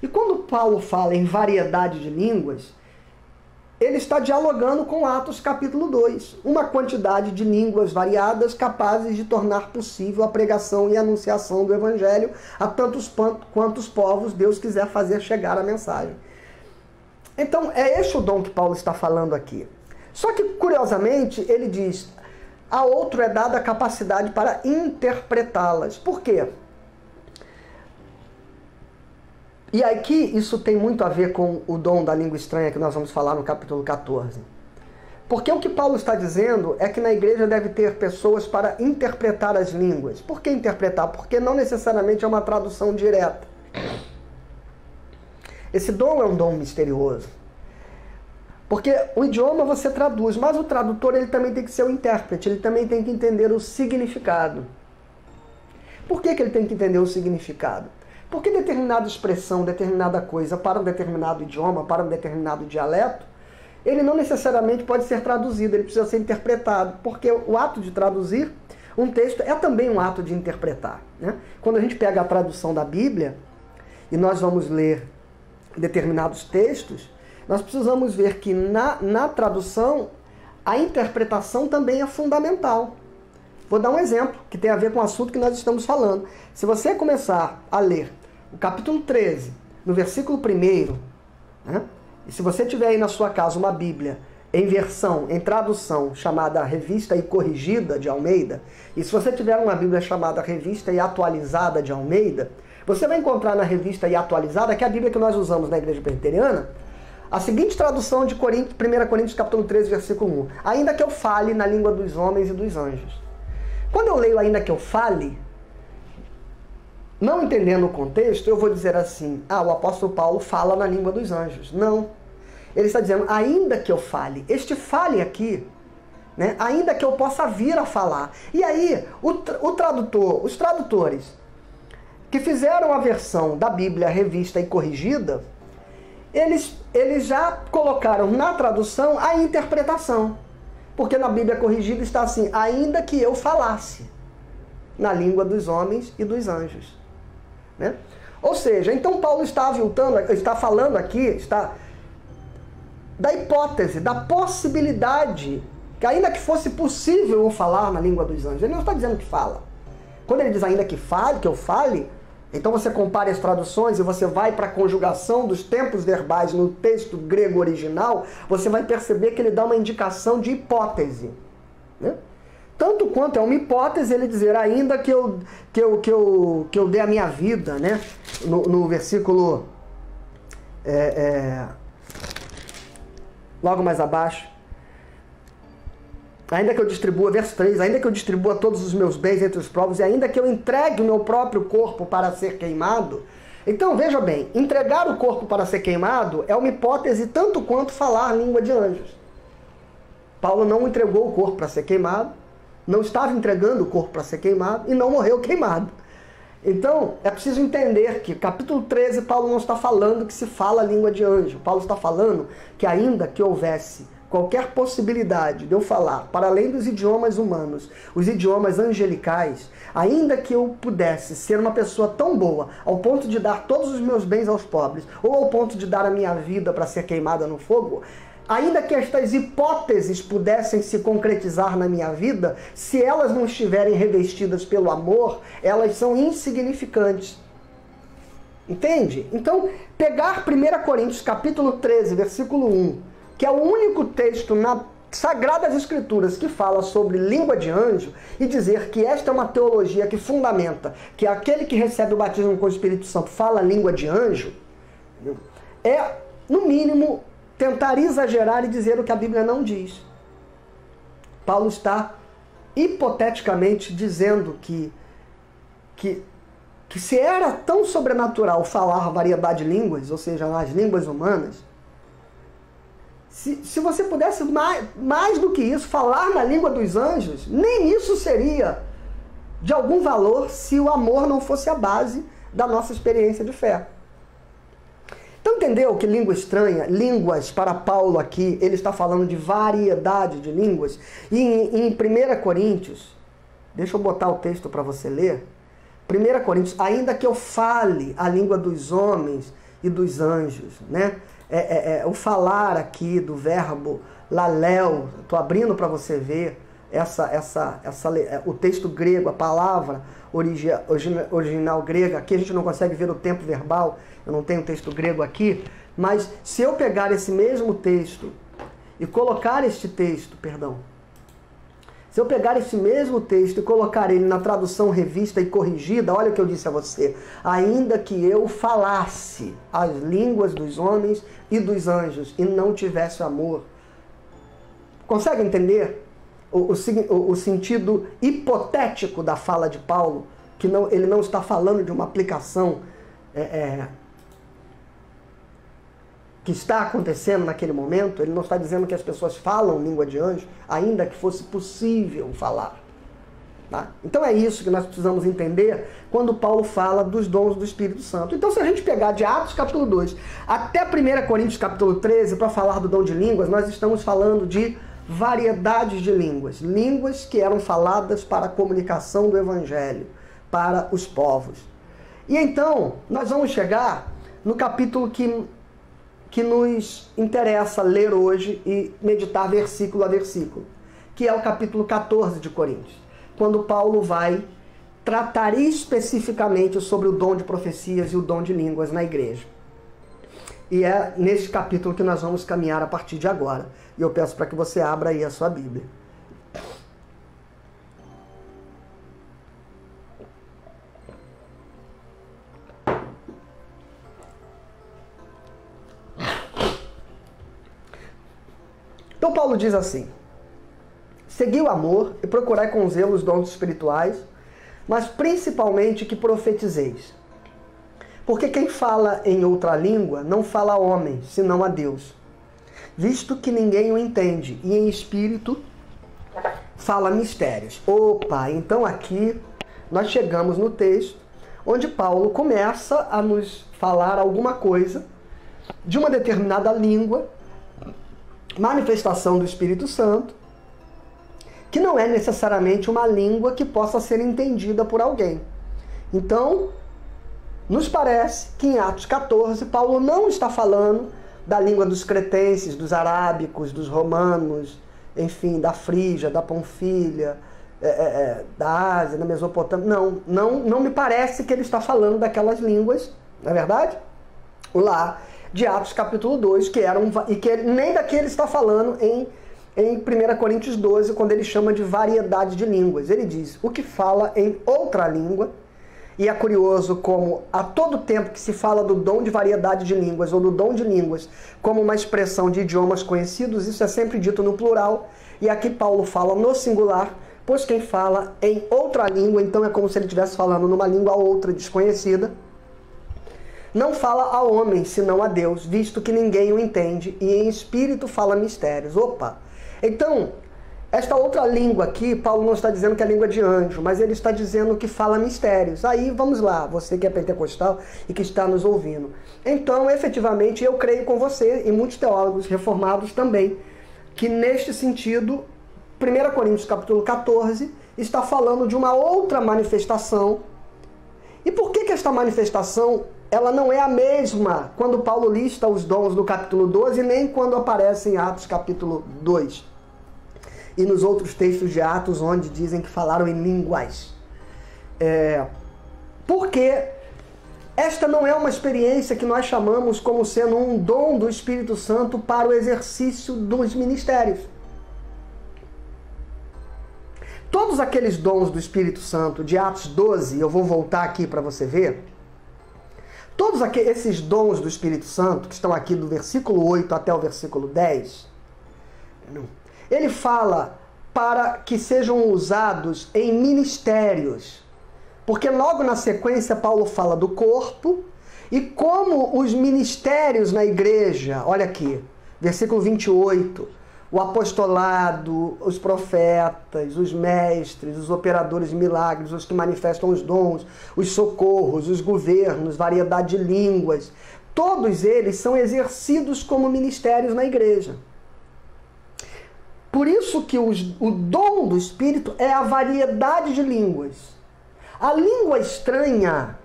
E quando Paulo fala em variedade de línguas, ele está dialogando com Atos capítulo 2. Uma quantidade de línguas variadas capazes de tornar possível a pregação e a anunciação do Evangelho a tantos quantos povos Deus quiser fazer chegar a mensagem. Então é este o dom que Paulo está falando aqui. Só que, curiosamente, ele diz, a outro é dada a capacidade para interpretá-las. Por quê? E aqui isso tem muito a ver com o dom da língua estranha que nós vamos falar no capítulo 14. Porque o que Paulo está dizendo é que na igreja deve ter pessoas para interpretar as línguas. Por que interpretar? Porque não necessariamente é uma tradução direta. Esse dom é um dom misterioso. Porque o idioma você traduz, mas o tradutor ele também tem que ser o intérprete, ele também tem que entender o significado. Por que ele tem que entender o significado? Porque determinada expressão, determinada coisa para um determinado idioma, para um determinado dialeto, ele não necessariamente pode ser traduzido, ele precisa ser interpretado, porque o ato de traduzir um texto é também um ato de interpretar, né? Quando a gente pega a tradução da Bíblia e nós vamos ler determinados textos, nós precisamos ver que na tradução a interpretação também é fundamental. Vou dar um exemplo que tem a ver com o assunto que nós estamos falando. Se você começar a ler o capítulo 13, no versículo 1, né? E se você tiver aí na sua casa uma Bíblia em tradução chamada Revista e Corrigida de Almeida, e se você tiver uma Bíblia chamada Revista e Atualizada de Almeida, você vai encontrar na Revista e Atualizada, que é a Bíblia que nós usamos na Igreja Presbiteriana, a seguinte tradução de 1 Coríntios capítulo 13, versículo 1. Ainda que eu fale na língua dos homens e dos anjos. Quando eu leio ainda que eu fale, não entendendo o contexto, eu vou dizer assim, o apóstolo Paulo fala na língua dos anjos. Não. Ele está dizendo, ainda que eu fale. Este fale aqui, né? Ainda que eu possa vir a falar. E aí, os tradutores que fizeram a versão da Bíblia revista e corrigida, eles já colocaram na tradução a interpretação. Porque na Bíblia corrigida está assim, ainda que eu falasse na língua dos homens e dos anjos. Né? Ou seja, então Paulo está falando aqui, da hipótese, da possibilidade, que ainda que fosse possível eu falar na língua dos anjos. Ele não está dizendo que fala. Quando ele diz ainda que eu fale, então você compara as traduções e você vai para a conjugação dos tempos verbais no texto grego original, você vai perceber que ele dá uma indicação de hipótese. Né? Tanto quanto é uma hipótese ele dizer ainda que eu dê a minha vida, né? No versículo logo mais abaixo, ainda que eu distribua, verso 3, ainda que eu distribua todos os meus bens entre os povos e ainda que eu entregue o meu próprio corpo para ser queimado. Então, veja bem, entregar o corpo para ser queimado é uma hipótese tanto quanto falar a língua de anjos. Paulo não entregou o corpo para ser queimado, não estava entregando o corpo para ser queimado e não morreu queimado. Então, é preciso entender que capítulo 13, Paulo não está falando que se fala a língua de anjo. Paulo está falando que ainda que houvesse qualquer possibilidade de eu falar, para além dos idiomas humanos, os idiomas angelicais, ainda que eu pudesse ser uma pessoa tão boa, ao ponto de dar todos os meus bens aos pobres, ou ao ponto de dar a minha vida para ser queimada no fogo, ainda que estas hipóteses pudessem se concretizar na minha vida, se elas não estiverem revestidas pelo amor, elas são insignificantes. Entende? Então, pegar 1 Coríntios capítulo 13, versículo 1, que é o único texto nas Sagradas Escrituras que fala sobre língua de anjo, e dizer que esta é uma teologia que fundamenta que aquele que recebe o batismo com o Espírito Santo fala língua de anjo, é, no mínimo, tentar exagerar e dizer o que a Bíblia não diz. Paulo está hipoteticamente dizendo que se era tão sobrenatural falar variedade de línguas, ou seja, as línguas humanas, se você pudesse mais do que isso, falar na língua dos anjos, nem isso seria de algum valor se o amor não fosse a base da nossa experiência de fé. Então entendeu que língua estranha, línguas para Paulo aqui, ele está falando de variedade de línguas. E em 1 Coríntios, deixa eu botar o texto para você ler. 1 Coríntios, ainda que eu fale a língua dos homens e dos anjos, né? O falar aqui do verbo laléu, estou abrindo para você ver o texto grego, a palavra original grega. Aqui a gente não consegue ver o tempo verbal, eu não tenho texto grego aqui, mas se eu pegar esse mesmo texto e colocar se eu pegar esse mesmo texto e colocar ele na tradução revista e corrigida, olha o que eu disse a você, ainda que eu falasse as línguas dos homens e dos anjos e não tivesse amor. Consegue entender o sentido hipotético da fala de Paulo? Que ele não está falando de uma aplicação que está acontecendo naquele momento. Ele não está dizendo que as pessoas falam língua de anjo, ainda que fosse possível falar. Tá? Então é isso que nós precisamos entender quando Paulo fala dos dons do Espírito Santo. Então se a gente pegar de Atos capítulo 2 até 1 Coríntios capítulo 13 para falar do dom de línguas, nós estamos falando de variedades de línguas. Línguas que eram faladas para a comunicação do Evangelho, para os povos. E então nós vamos chegar no capítulo que nos interessa ler hoje e meditar versículo a versículo, que é o capítulo 14 de Coríntios, quando Paulo vai tratar especificamente sobre o dom de profecias e o dom de línguas na igreja. E é nesse capítulo que nós vamos caminhar a partir de agora. E eu peço para que você abra aí a sua Bíblia. Então Paulo diz assim: segui o amor e procurai com zelo os dons espirituais, mas principalmente que profetizeis. Porque quem fala em outra língua não fala a homem, senão a Deus, visto que ninguém o entende, e em espírito fala mistérios. Opa, então aqui nós chegamos no texto onde Paulo começa a nos falar alguma coisa de uma determinada língua, manifestação do Espírito Santo, que não é necessariamente uma língua que possa ser entendida por alguém. Então, nos parece que em Atos 14, Paulo não está falando da língua dos cretenses, dos arábicos, dos romanos, enfim, da Frígia, da Panfilha, da Ásia, da Mesopotâmia. Não me parece que ele está falando daquelas línguas, não é verdade? Lá de Atos capítulo 2, que nem daqui ele está falando em 1 Coríntios 12, quando ele chama de variedade de línguas. Ele diz, o que fala em outra língua. E é curioso como a todo tempo que se fala do dom de variedade de línguas ou do dom de línguas como uma expressão de idiomas conhecidos, isso é sempre dito no plural. E aqui Paulo fala no singular, pois quem fala em outra língua, então é como se ele estivesse falando numa língua outra desconhecida, não fala a homem, senão a Deus, visto que ninguém o entende, e em espírito fala mistérios. Opa! Então, esta outra língua aqui, Paulo não está dizendo que é língua de anjo, mas ele está dizendo que fala mistérios. Aí, vamos lá, você que é pentecostal e que está nos ouvindo. Então, efetivamente, eu creio com você, e muitos teólogos reformados também, que neste sentido, 1 Coríntios capítulo 14, está falando de uma outra manifestação. E por que esta manifestação ela não é a mesma quando Paulo lista os dons do capítulo 12, nem quando aparece em Atos capítulo 2? E nos outros textos de Atos, onde dizem que falaram em línguas. Porque esta não é uma experiência que nós chamamos como sendo um dom do Espírito Santo para o exercício dos ministérios. Todos aqueles dons do Espírito Santo de Atos 12, eu vou voltar aqui para você ver, todos esses dons do Espírito Santo, que estão aqui do versículo 8 até o versículo 10, ele fala para que sejam usados em ministérios. Porque logo na sequência Paulo fala do corpo e como os ministérios na igreja, olha aqui, versículo 28, o apostolado, os profetas, os mestres, os operadores de milagres, os que manifestam os dons, os socorros, os governos, variedade de línguas, todos eles são exercidos como ministérios na igreja. Por isso que o dom do Espírito é a variedade de línguas. A língua estranha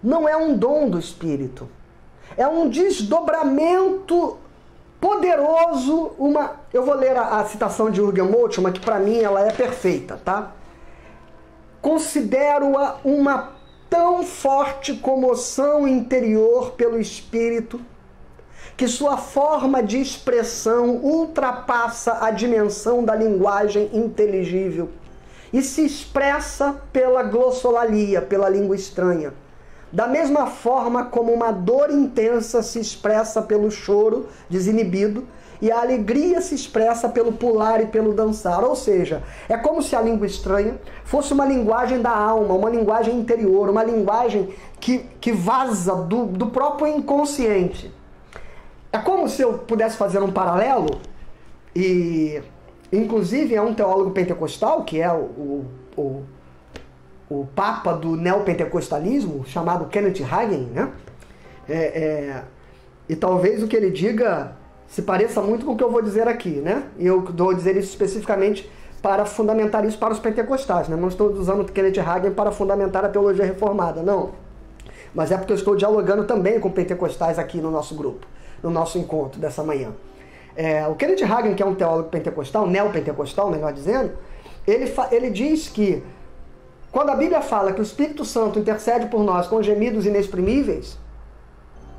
não é um dom do Espírito. É um desdobramento poderoso. Eu vou ler a citação de Jürgen Moltmann, que para mim ela é perfeita, tá? Considero-a uma tão forte comoção interior pelo Espírito que sua forma de expressão ultrapassa a dimensão da linguagem inteligível e se expressa pela glossolalia, pela língua estranha. Da mesma forma como uma dor intensa se expressa pelo choro desinibido e a alegria se expressa pelo pular e pelo dançar. Ou seja, é como se a língua estranha fosse uma linguagem da alma, uma linguagem interior, uma linguagem que vaza do próprio inconsciente. É como se eu pudesse fazer um paralelo, e inclusive é um teólogo pentecostal, que é o o papa do neopentecostalismo, chamado Kenneth Hagin, né? E talvez o que ele diga se pareça muito com o que eu vou dizer aqui, né? E eu vou dizer isso especificamente para fundamentar isso para os pentecostais, né? Não estou usando o Kenneth Hagin para fundamentar a teologia reformada, não. Mas é porque eu estou dialogando também com pentecostais aqui no nosso grupo, no nosso encontro dessa manhã. O Kenneth Hagin, que é um teólogo pentecostal, neopentecostal, melhor dizendo, ele diz que quando a Bíblia fala que o Espírito Santo intercede por nós com gemidos inexprimíveis,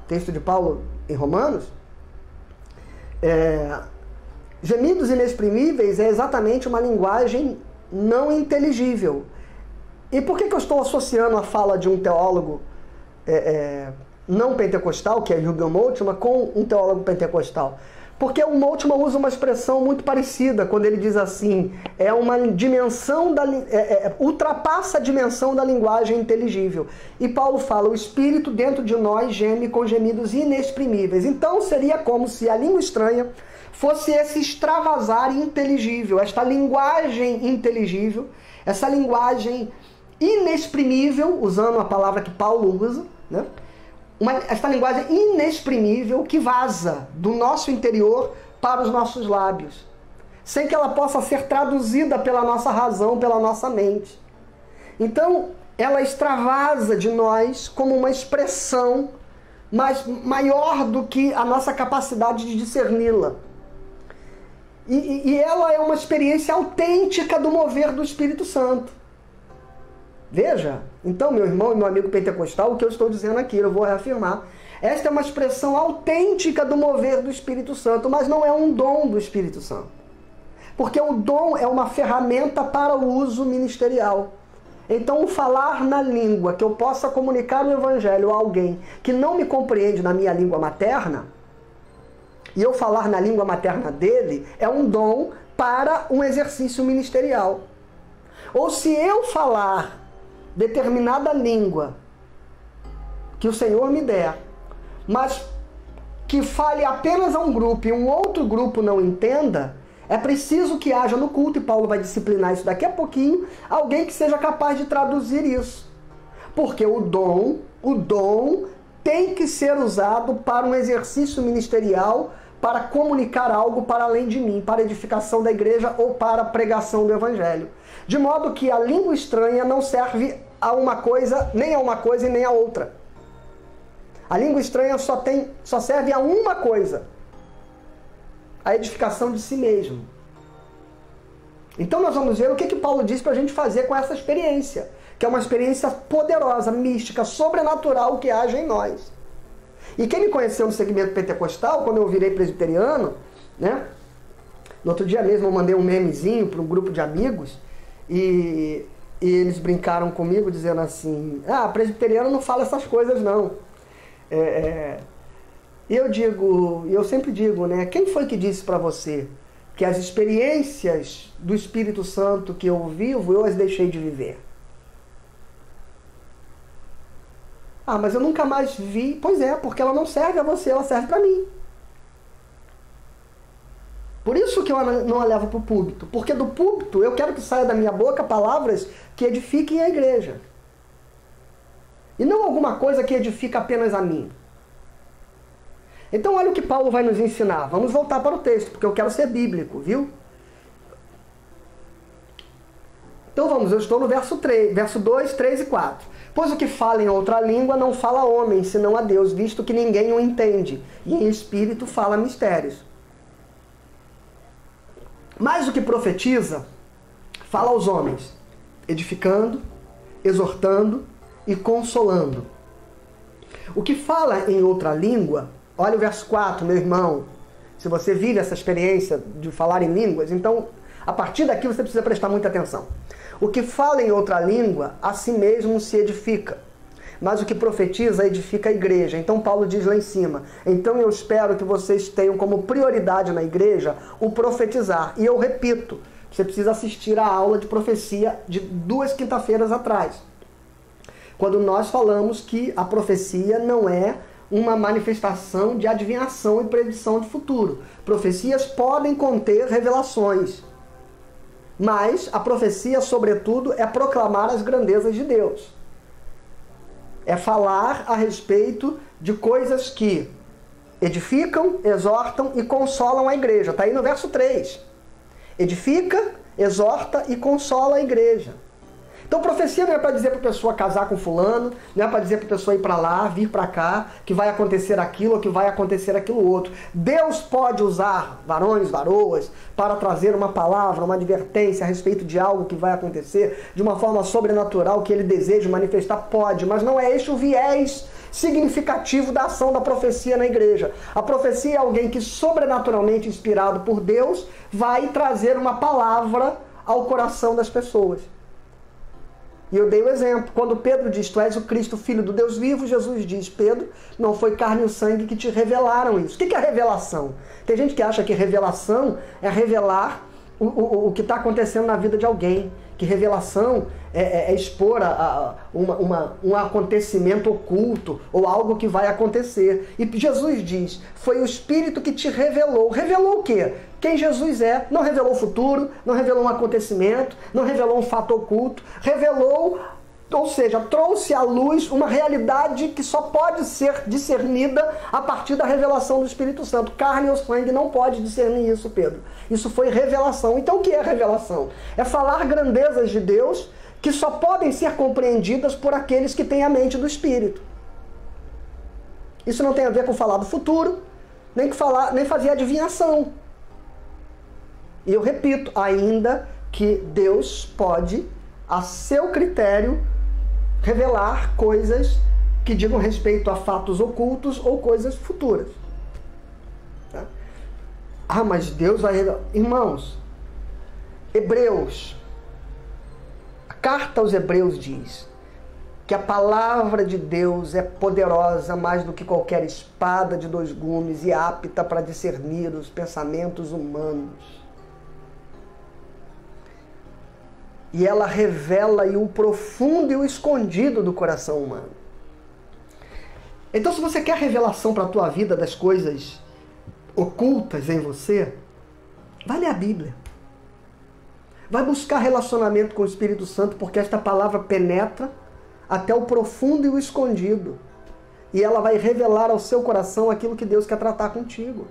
texto de Paulo em Romanos, gemidos inexprimíveis é exatamente uma linguagem não inteligível. E por que eu estou associando a fala de um teólogo não pentecostal, que é Jürgen Moltmann, com um teólogo pentecostal? Porque o Moltmann usa uma expressão muito parecida quando ele diz assim, ultrapassa a dimensão da linguagem inteligível. E Paulo fala, o Espírito dentro de nós geme com gemidos inexprimíveis. Então seria como se a língua estranha fosse esse extravasar inteligível, esta linguagem inteligível, essa linguagem inexprimível, usando a palavra que Paulo usa, né? Esta linguagem inexprimível que vaza do nosso interior para os nossos lábios, sem que ela possa ser traduzida pela nossa razão, pela nossa mente. Então, ela extravasa de nós como uma expressão maior do que a nossa capacidade de discerni-la. E ela é uma experiência autêntica do mover do Espírito Santo. Veja, então, meu irmão e meu amigo pentecostal, o que eu estou dizendo aqui, eu vou reafirmar. Esta é uma expressão autêntica do mover do Espírito Santo, mas não é um dom do Espírito Santo. Porque o dom é uma ferramenta para o uso ministerial. Então, o falar na língua, que eu possa comunicar o Evangelho a alguém que não me compreende na minha língua materna, e eu falar na língua materna dele, é um dom para um exercício ministerial. Ou se eu falar determinada língua que o Senhor me der, mas que fale apenas a um grupo e um outro grupo não entenda, é preciso que haja no culto, e Paulo vai disciplinar isso daqui a pouquinho, alguém que seja capaz de traduzir isso. Porque o dom tem que ser usado para um exercício ministerial, para comunicar algo para além de mim, para a edificação da igreja ou para a pregação do Evangelho. De modo que a língua estranha não serve a uma coisa, nem a uma coisa e nem a outra. A língua estranha só serve a uma coisa: a edificação de si mesmo. Então nós vamos ver o que Paulo diz para a gente fazer com essa experiência, que é uma experiência poderosa, mística, sobrenatural que age em nós. E quem me conheceu no segmento pentecostal, quando eu virei presbiteriano, né? No outro dia mesmo eu mandei um memezinho para um grupo de amigos e eles brincaram comigo dizendo assim, presbiteriano não fala essas coisas não. Eu sempre digo, né? Quem foi que disse para você que as experiências do Espírito Santo que eu vivo, eu as deixei de viver? Mas eu nunca mais vi. Pois é, porque ela não serve a você, ela serve para mim. Por isso que eu não a levo para o púlpito. Porque do púlpito eu quero que saia da minha boca palavras que edifiquem a igreja. E não alguma coisa que edifica apenas a mim. Então olha o que Paulo vai nos ensinar. Vamos voltar para o texto, porque eu quero ser bíblico, viu? Então vamos, eu estou no verso 2, 3 e 4. Pois o que fala em outra língua não fala a homem, senão a Deus, visto que ninguém o entende, e em espírito fala mistérios. Mas o que profetiza, fala aos homens, edificando, exortando e consolando. O que fala em outra língua, olha o verso 4, meu irmão, se você vive essa experiência de falar em línguas, então a partir daqui você precisa prestar muita atenção. O que fala em outra língua, a si mesmo se edifica. Mas o que profetiza, edifica a igreja. Então Paulo diz lá em cima, então eu espero que vocês tenham como prioridade na igreja o profetizar. E eu repito, você precisa assistir a aula de profecia de 2 quinta-feiras atrás. Quando nós falamos que a profecia não é uma manifestação de adivinhação e predição de futuro. Profecias podem conter revelações. Mas a profecia, sobretudo, é proclamar as grandezas de Deus. É falar a respeito de coisas que edificam, exortam e consolam a igreja. Está aí no verso 3. Edifica, exorta e consola a igreja. Então profecia não é para dizer para a pessoa casar com fulano, não é para dizer para a pessoa ir para lá, vir para cá, que vai acontecer aquilo ou que vai acontecer aquilo outro. Deus pode usar varões, varoas, para trazer uma palavra, uma advertência a respeito de algo que vai acontecer de uma forma sobrenatural que ele deseja manifestar, pode, mas não é este o viés significativo da ação da profecia na igreja. A profecia é alguém que, sobrenaturalmente inspirado por Deus, vai trazer uma palavra ao coração das pessoas. E eu dei o exemplo. Quando Pedro diz, tu és o Cristo, Filho do Deus vivo, Jesus diz, Pedro, não foi carne e sangue que te revelaram isso. O que é revelação? Tem gente que acha que revelação é revelar o que está acontecendo na vida de alguém. Que revelação é expor um acontecimento oculto ou algo que vai acontecer. E Jesus diz, foi o Espírito que te revelou. Revelou o quê? Quem Jesus é. Não revelou o futuro, não revelou um acontecimento, não revelou um fato oculto. Revelou, ou seja, trouxe à luz uma realidade que só pode ser discernida a partir da revelação do Espírito Santo. Carne ou sangue não pode discernir isso, Pedro. Isso foi revelação. Então o que é revelação? É falar grandezas de Deus que só podem ser compreendidas por aqueles que têm a mente do Espírito. Isso não tem a ver com falar do futuro, nem fazer adivinhação. E eu repito, ainda que Deus pode, a seu critério, revelar coisas que digam respeito a fatos ocultos ou coisas futuras. Tá? Ah, mas Deus vai revelar. Irmãos, Hebreus, a carta aos Hebreus diz que a palavra de Deus é poderosa mais do que qualquer espada de 2 gumes e apta para discernir os pensamentos humanos. E ela revela o profundo e o escondido do coração humano. Então, se você quer revelação para a tua vida das coisas ocultas em você, vai ler a Bíblia. Vai buscar relacionamento com o Espírito Santo, porque esta palavra penetra até o profundo e o escondido. E ela vai revelar ao seu coração aquilo que Deus quer tratar contigo.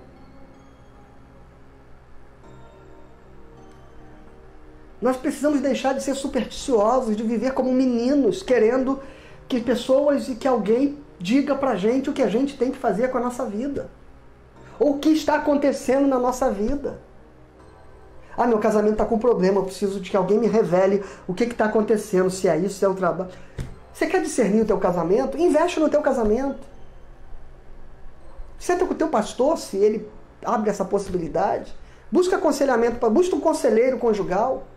Nós precisamos deixar de ser supersticiosos, de viver como meninos, querendo que pessoas e que alguém diga pra gente o que a gente tem que fazer com a nossa vida. Ou o que está acontecendo na nossa vida. Ah, meu casamento está com problema, eu preciso de que alguém me revele o que está acontecendo, se é isso, se é o trabalho. Você quer discernir o teu casamento? Investe no teu casamento. Senta com o teu pastor, se ele abre essa possibilidade. Busca aconselhamento, busca um conselheiro conjugal.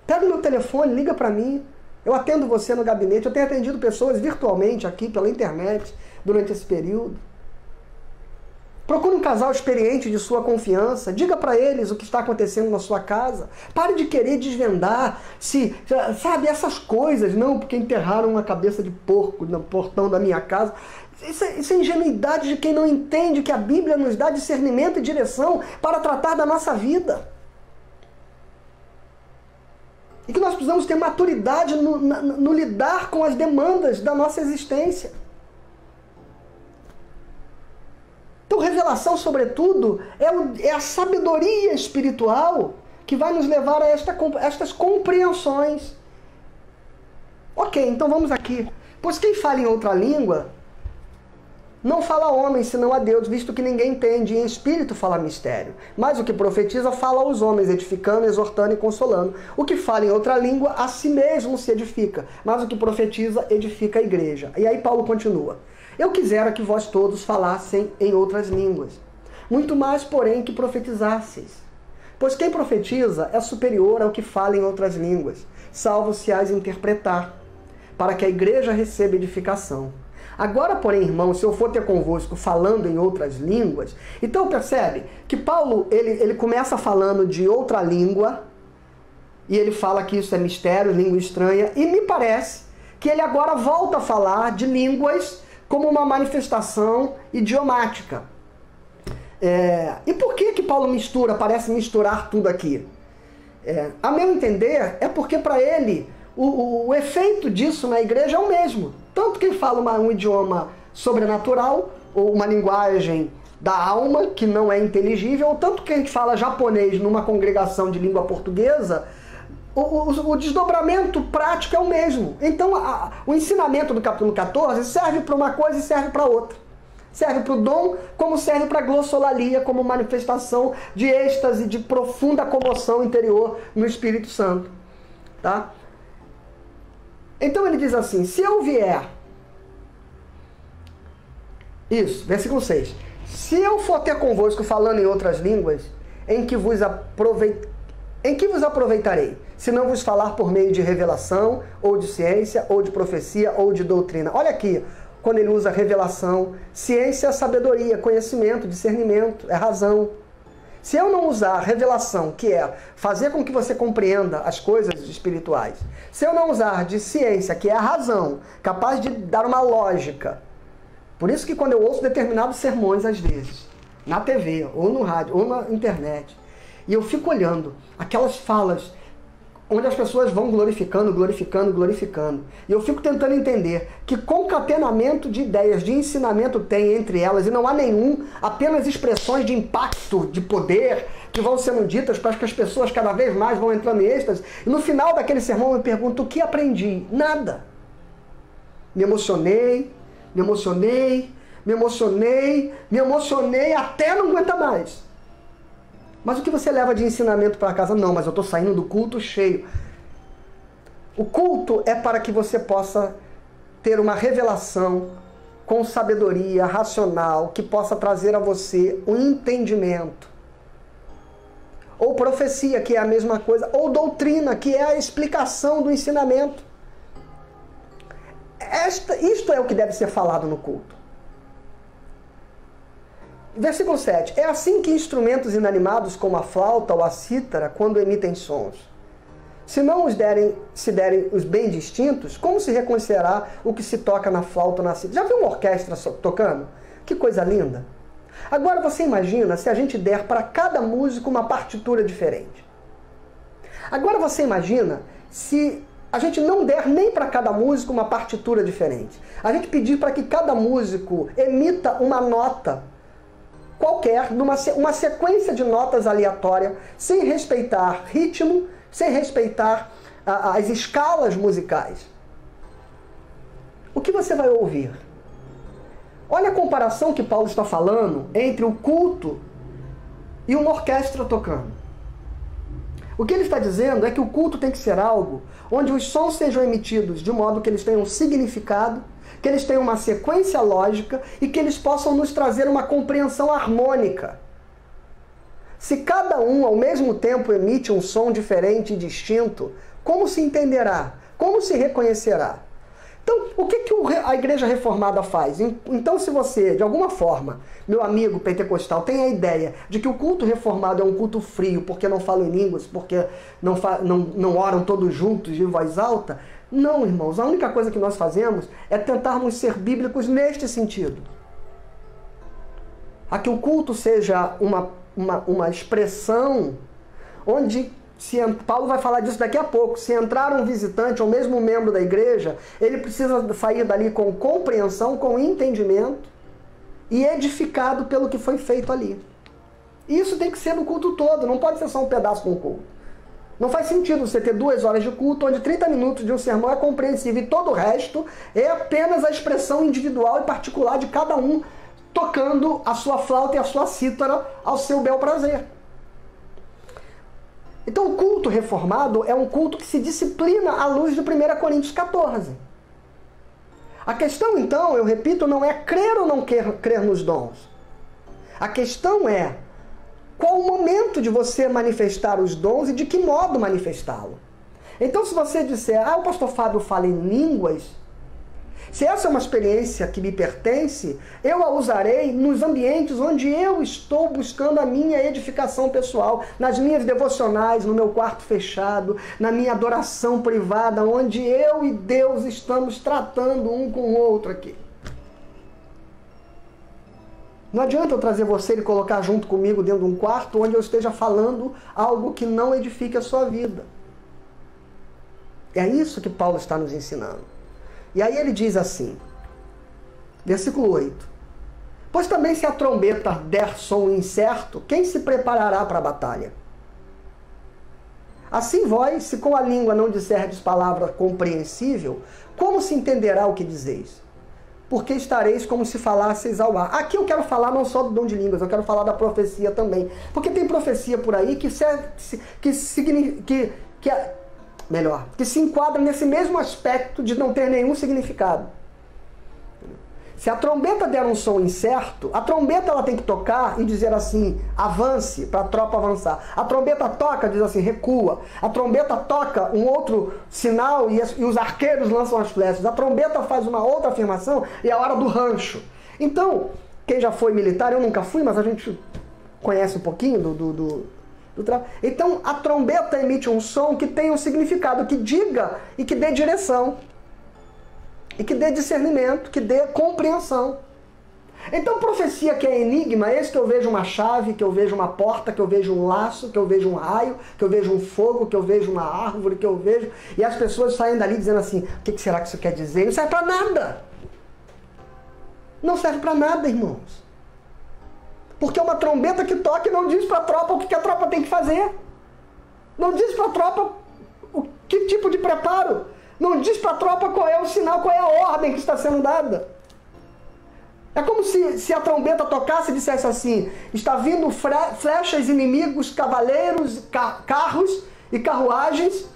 Pega o meu telefone, liga para mim. Eu atendo você no gabinete. Eu tenho atendido pessoas virtualmente aqui pela internet durante esse período. Procure um casal experiente de sua confiança. Diga para eles o que está acontecendo na sua casa. Pare de querer desvendar, sabe, essas coisas. Não, porque enterraram uma cabeça de porco no portão da minha casa. Isso é ingenuidade de quem não entende que a Bíblia nos dá discernimento e direção para tratar da nossa vida. E que nós precisamos ter maturidade no lidar com as demandas da nossa existência. Então, revelação, sobretudo, é a sabedoria espiritual que vai nos levar a estas compreensões. Ok, então vamos aqui. Pois quem fala em outra língua não fala a homem, senão a Deus, visto que ninguém entende, e em espírito fala mistério. Mas o que profetiza fala aos homens, edificando, exortando e consolando. O que fala em outra língua, a si mesmo se edifica. Mas o que profetiza, edifica a igreja. E aí Paulo continua. Eu quisera que vós todos falassem em outras línguas. Muito mais, porém, que profetizasseis. Pois quem profetiza é superior ao que fala em outras línguas, salvo se as interpretar, para que a igreja receba edificação. Agora, porém, irmãos, se eu for ter convosco falando em outras línguas... Então, percebe que Paulo, ele começa falando de outra língua, e ele fala que isso é mistério, língua estranha, e me parece que ele agora volta a falar de línguas como uma manifestação idiomática. E por que Paulo parece misturar tudo aqui? A meu entender, é porque para ele o efeito disso na igreja é o mesmo. Tanto quem fala um idioma sobrenatural, ou uma linguagem da alma que não é inteligível, ou tanto quem fala japonês numa congregação de língua portuguesa, o desdobramento prático é o mesmo. Então o ensinamento do capítulo 14 serve para uma coisa e serve para outra. Serve para o dom, como serve para a glossolalia, como manifestação de êxtase, de profunda comoção interior no Espírito Santo. Tá? Então ele diz assim, se eu vier... Isso, versículo 6. Se eu for ter convosco falando em outras línguas, em que vos aproveitarei? Se não vos falar por meio de revelação, ou de ciência, ou de profecia, ou de doutrina. Olha aqui, quando ele usa revelação, ciência é sabedoria, conhecimento, discernimento, é razão. Se eu não usar revelação, que é fazer com que você compreenda as coisas espirituais, se eu não usar de ciência, que é a razão, capaz de dar uma lógica, por isso que quando eu ouço determinados sermões, às vezes, na TV, ou no rádio, ou na internet, e eu fico olhando aquelas falas onde as pessoas vão glorificando, glorificando, glorificando. E eu fico tentando entender que concatenamento de ideias, de ensinamento tem entre elas, e não há nenhum, apenas expressões de impacto, de poder, que vão sendo ditas para que as pessoas cada vez mais vão entrando em êxtase. E no final daquele sermão eu me pergunto, o que aprendi? Nada. Me emocionei, me emocionei, me emocionei, me emocionei até não aguentar mais. Mas o que você leva de ensinamento para casa? Não, mas eu estou saindo do culto cheio. O culto é para que você possa ter uma revelação com sabedoria racional, que possa trazer a você um entendimento. Ou profecia, que é a mesma coisa. Ou doutrina, que é a explicação do ensinamento. Isto é o que deve ser falado no culto. Versículo 7. É assim que instrumentos inanimados como a flauta ou a cítara, quando emitem sons, se não se derem os bem distintos, como se reconhecerá o que se toca na flauta ou na cítara? Já viu uma orquestra tocando? Que coisa linda! Agora você imagina se a gente der para cada músico uma partitura diferente. Agora você imagina se a gente não der nem para cada músico uma partitura diferente. A gente pedir para que cada músico emita uma nota qualquer, uma sequência de notas aleatórias, sem respeitar ritmo, sem respeitar as escalas musicais. O que você vai ouvir? Olha a comparação que Paulo está falando entre o culto e uma orquestra tocando. O que ele está dizendo é que o culto tem que ser algo onde os sons sejam emitidos de modo que eles tenham significado, que eles tenham uma sequência lógica e que eles possam nos trazer uma compreensão harmônica. Se cada um ao mesmo tempo emite um som diferente e distinto, como se entenderá? Como se reconhecerá? Então, o que a Igreja Reformada faz? Então, se você, de alguma forma, meu amigo pentecostal, tem a ideia de que o culto reformado é um culto frio, porque não falam em línguas, porque não oram todos juntos em voz alta, não, irmãos. A única coisa que nós fazemos é tentarmos ser bíblicos neste sentido. A que o culto seja uma expressão onde... Paulo vai falar disso daqui a pouco. Se entrar um visitante ou mesmo um membro da igreja, ele precisa sair dali com compreensão, com entendimento e edificado pelo que foi feito ali. E isso tem que ser no culto todo, não pode ser só um pedaço de um culto. Não faz sentido você ter 2 horas de culto onde 30 minutos de um sermão é compreensível e todo o resto é apenas a expressão individual e particular de cada um tocando a sua flauta e a sua cítara ao seu bel prazer. Então o culto reformado é um culto que se disciplina à luz de 1 Coríntios 14. A questão então, eu repito, não é crer ou não crer nos dons. A questão é qual o momento de você manifestar os dons e de que modo manifestá-lo. Então se você disser, o pastor Fábio fala em línguas, se essa é uma experiência que me pertence, eu a usarei nos ambientes onde eu estou buscando a minha edificação pessoal, nas minhas devocionais, no meu quarto fechado, na minha adoração privada, onde eu e Deus estamos tratando um com o outro aqui. Não adianta eu trazer você e colocar junto comigo dentro de um quarto onde eu esteja falando algo que não edifique a sua vida. É isso que Paulo está nos ensinando. E aí ele diz assim, versículo 8. Pois também se a trombeta der som incerto, quem se preparará para a batalha? Assim vós, se com a língua não disserdes palavra compreensível, como se entenderá o que dizeis? Porque estareis como se falasseis ao ar. Aqui eu quero falar não só do dom de línguas, eu quero falar da profecia também. Porque tem profecia por aí que se enquadra nesse mesmo aspecto de não ter nenhum significado. Se a trombeta der um som incerto, a trombeta ela tem que tocar e dizer assim, avance, para a tropa avançar. A trombeta toca, diz assim, recua. A trombeta toca um outro sinal e os arqueiros lançam as flechas. A trombeta faz uma outra afirmação e é a hora do rancho. Então, quem já foi militar, eu nunca fui, mas a gente conhece um pouquinho do trabalho. Então, a trombeta emite um som que tem um significado, que diga e que dê direção. E que dê discernimento, que dê compreensão. Então, profecia que é enigma, esse que eu vejo uma chave, que eu vejo uma porta, que eu vejo um laço, que eu vejo um raio, que eu vejo um fogo, que eu vejo uma árvore, que eu vejo... E as pessoas saem dali dizendo assim, o que será que isso quer dizer? Não serve para nada. Não serve para nada, irmãos. Porque é uma trombeta que toca e não diz para a tropa o que a tropa tem que fazer. Não diz para a tropa que tipo de preparo. Não diz para a tropa qual é o sinal, qual é a ordem que está sendo dada. É como se a trombeta tocasse e dissesse assim, está vindo flechas, inimigos, cavaleiros, carros e carruagens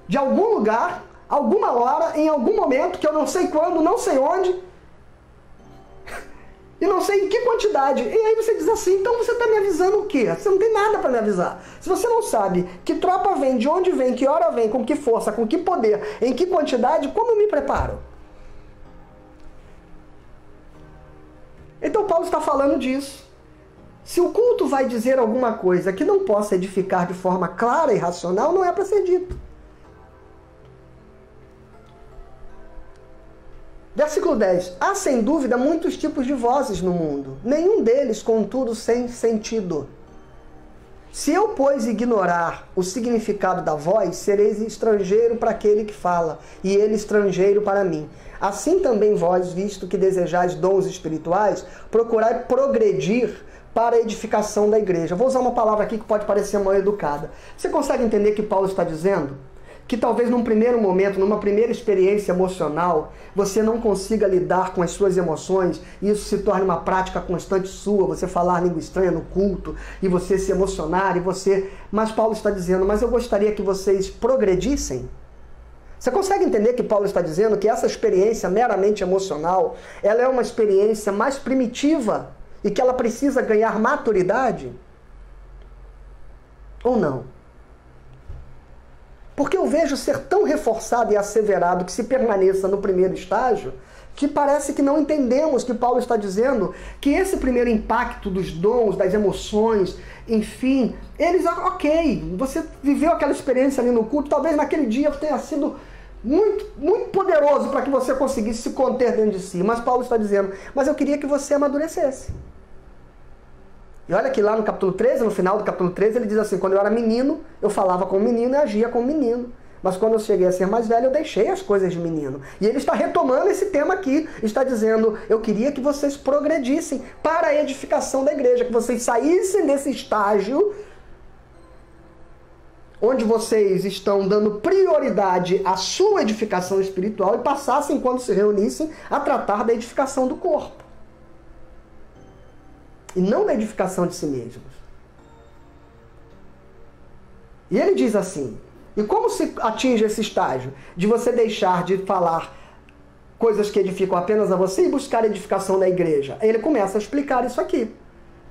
de algum lugar, alguma hora, em algum momento, que eu não sei quando, não sei onde, e não sei em que quantidade. E aí você diz assim, então você está me avisando o quê? Você não tem nada para me avisar. Se você não sabe que tropa vem, de onde vem, que hora vem, com que força, com que poder, em que quantidade, como eu me preparo? Então Paulo está falando disso. Se o culto vai dizer alguma coisa que não possa edificar de forma clara e racional, não é para ser dito. Versículo 10. Há sem dúvida muitos tipos de vozes no mundo, nenhum deles, contudo, sem sentido. Se eu, pois, ignorar o significado da voz, sereis estrangeiro para aquele que fala, e ele estrangeiro para mim. Assim também vós, visto que desejais dons espirituais, procurai progredir para a edificação da igreja. Vou usar uma palavra aqui que pode parecer mal educada. Você consegue entender que Paulo está dizendo? Que talvez num primeiro momento, numa primeira experiência emocional, você não consiga lidar com as suas emoções e isso se torne uma prática constante sua, você falar língua estranha no culto e você se emocionar e você... Mas Paulo está dizendo, mas eu gostaria que vocês progredissem. Você consegue entender que Paulo está dizendo que essa experiência meramente emocional, ela é uma experiência mais primitiva e que ela precisa ganhar maturidade? Ou não? Porque eu vejo ser tão reforçado e asseverado que se permaneça no primeiro estágio, que parece que não entendemos que Paulo está dizendo que esse primeiro impacto dos dons, das emoções, enfim, eles, ok, você viveu aquela experiência ali no culto, talvez naquele dia tenha sido muito, muito poderoso para que você conseguisse se conter dentro de si. Mas Paulo está dizendo, mas eu queria que você amadurecesse. E olha que lá no capítulo 13, no final do capítulo 13, ele diz assim, quando eu era menino, eu falava como menino e agia como menino. Mas quando eu cheguei a ser mais velho, eu deixei as coisas de menino. E ele está retomando esse tema aqui, está dizendo, eu queria que vocês progredissem para a edificação da igreja, que vocês saíssem desse estágio onde vocês estão dando prioridade à sua edificação espiritual e passassem, quando se reunissem, a tratar da edificação do corpo. E não da edificação de si mesmos. E ele diz assim, e como se atinge esse estágio de você deixar de falar coisas que edificam apenas a você e buscar a edificação da igreja? Aí ele começa a explicar isso aqui.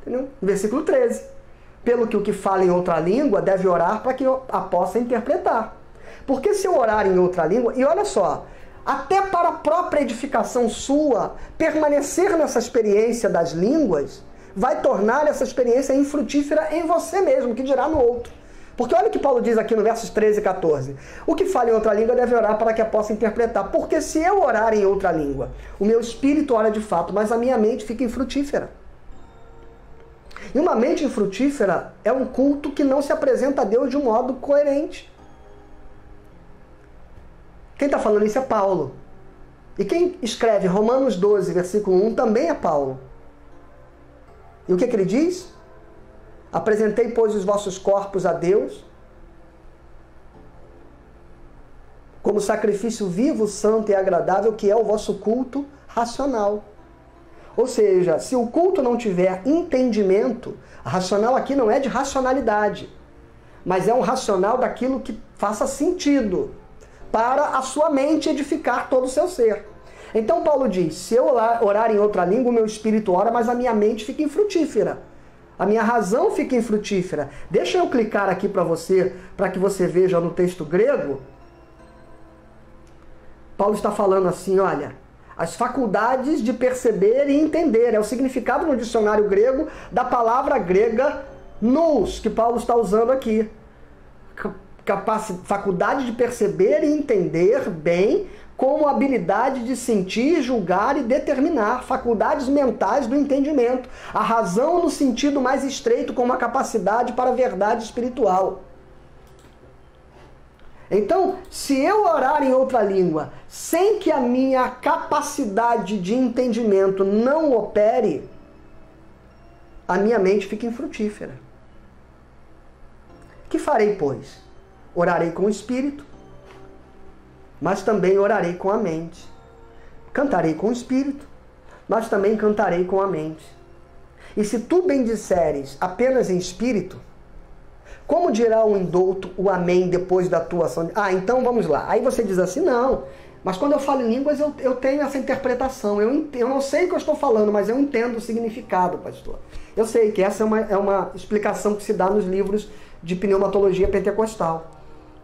Entendeu? Versículo 13. Pelo que o que fala em outra língua deve orar para que eu a possa interpretar. Porque se eu orar em outra língua, e olha só, até para a própria edificação sua, permanecer nessa experiência das línguas vai tornar essa experiência infrutífera em você mesmo, que dirá no outro. Porque olha o que Paulo diz aqui no versos 13 e 14. O que fala em outra língua deve orar para que a possa interpretar. Porque se eu orar em outra língua, o meu espírito ora de fato, mas a minha mente fica infrutífera. E uma mente infrutífera é um culto que não se apresenta a Deus de um modo coerente. Quem está falando isso é Paulo. E quem escreve Romanos 12, versículo 1, também é Paulo. E o que ele diz? Apresentei, pois, os vossos corpos a Deus como sacrifício vivo, santo e agradável, que é o vosso culto racional. Ou seja, se o culto não tiver entendimento, racional aqui não é de racionalidade, mas é um racional daquilo que faça sentido para a sua mente edificar todo o seu ser. Então Paulo diz, se eu orar em outra língua, o meu espírito ora, mas a minha mente fica infrutífera. A minha razão fica infrutífera. Deixa eu clicar aqui para que você veja no texto grego. Paulo está falando assim, olha, as faculdades de perceber e entender. É o significado no dicionário grego da palavra grega nous, que Paulo está usando aqui. Faculdade de perceber e entender bem, como habilidade de sentir, julgar e determinar. Faculdades mentais do entendimento. A razão no sentido mais estreito, como a capacidade para a verdade espiritual. Então, se eu orar em outra língua, sem que a minha capacidade de entendimento não opere, a minha mente fica infrutífera. Que farei, pois? Orarei com o espírito, mas também orarei com a mente. Cantarei com o espírito, mas também cantarei com a mente. E se tu bendisseres apenas em espírito, como dirá o indouto o amém depois da tua ação? Então vamos lá. Aí você diz assim, não, mas quando eu falo em línguas eu tenho essa interpretação. Eu não sei o que eu estou falando, mas eu entendo o significado, pastor. Eu sei que essa é uma explicação que se dá nos livros de pneumatologia pentecostal.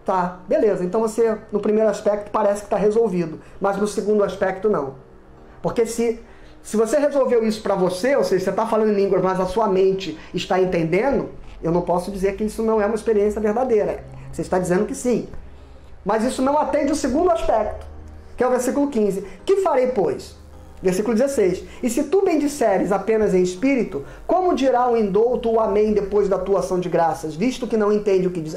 Tá, beleza. Então você, no primeiro aspecto, parece que está resolvido. Mas no segundo aspecto, não. Porque se você resolveu isso para você, ou seja, você está falando em línguas, mas a sua mente está entendendo, eu não posso dizer que isso não é uma experiência verdadeira. Você está dizendo que sim. Mas isso não atende o segundo aspecto, que é o versículo 15. Que farei, pois? Versículo 16. E se tu bendisseres apenas em espírito, como dirá o indouto o amém depois da tua ação de graças, visto que não entende o que diz?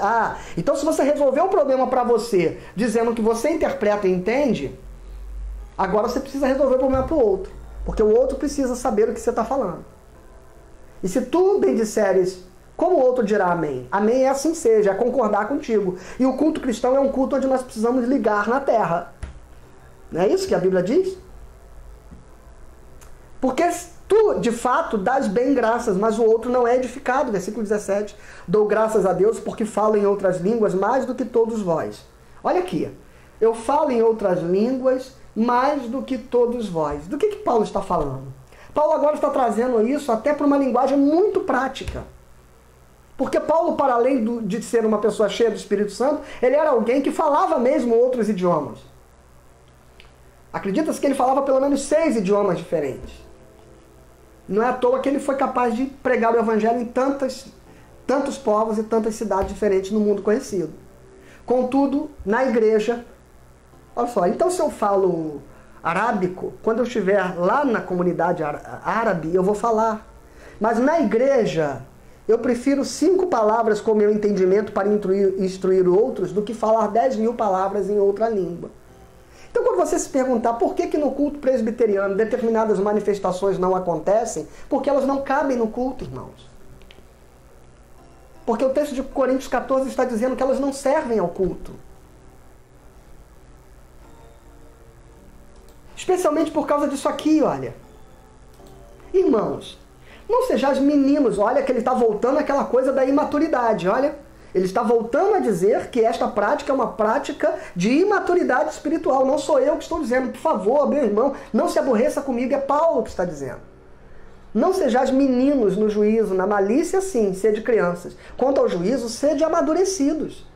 Então se você resolveu um problema para você, dizendo que você interpreta e entende, agora você precisa resolver o problema para o outro. Porque o outro precisa saber o que você está falando. E se tu bendisseres, como o outro dirá amém? Amém é assim seja, é concordar contigo. E o culto cristão é um culto onde nós precisamos ligar na terra. Não é isso que a Bíblia diz? Porque tu, de fato, dás bem graças, mas o outro não é edificado. Versículo 17. Dou graças a Deus porque falo em outras línguas mais do que todos vós. Olha aqui. Eu falo em outras línguas mais do que todos vós. Do que Paulo está falando? Paulo agora está trazendo isso até para uma linguagem muito prática. Porque Paulo, para além de ser uma pessoa cheia do Espírito Santo, ele era alguém que falava mesmo outros idiomas. Acredita-se que ele falava pelo menos 6 idiomas diferentes. Não é à toa que ele foi capaz de pregar o evangelho em tantos povos e tantas cidades diferentes no mundo conhecido. Contudo, na igreja, olha só, então se eu falo arábico, quando eu estiver lá na comunidade árabe, eu vou falar. Mas na igreja, eu prefiro 5 palavras com meu entendimento para instruir outros do que falar 10.000 palavras em outra língua. Então, quando você se perguntar por que no culto presbiteriano determinadas manifestações não acontecem, porque elas não cabem no culto, irmãos. Porque o texto de Coríntios 14 está dizendo que elas não servem ao culto. Especialmente por causa disso aqui, olha. Irmãos, não sejais meninos. Olha que ele está voltando àquela coisa da imaturidade, olha. Ele está voltando a dizer que esta prática é uma prática de imaturidade espiritual. Não sou eu que estou dizendo. Por favor, meu irmão, não se aborreça comigo. É Paulo que está dizendo. Não sejais meninos no juízo, na malícia sim, sede crianças. Quanto ao juízo, sede amadurecidos.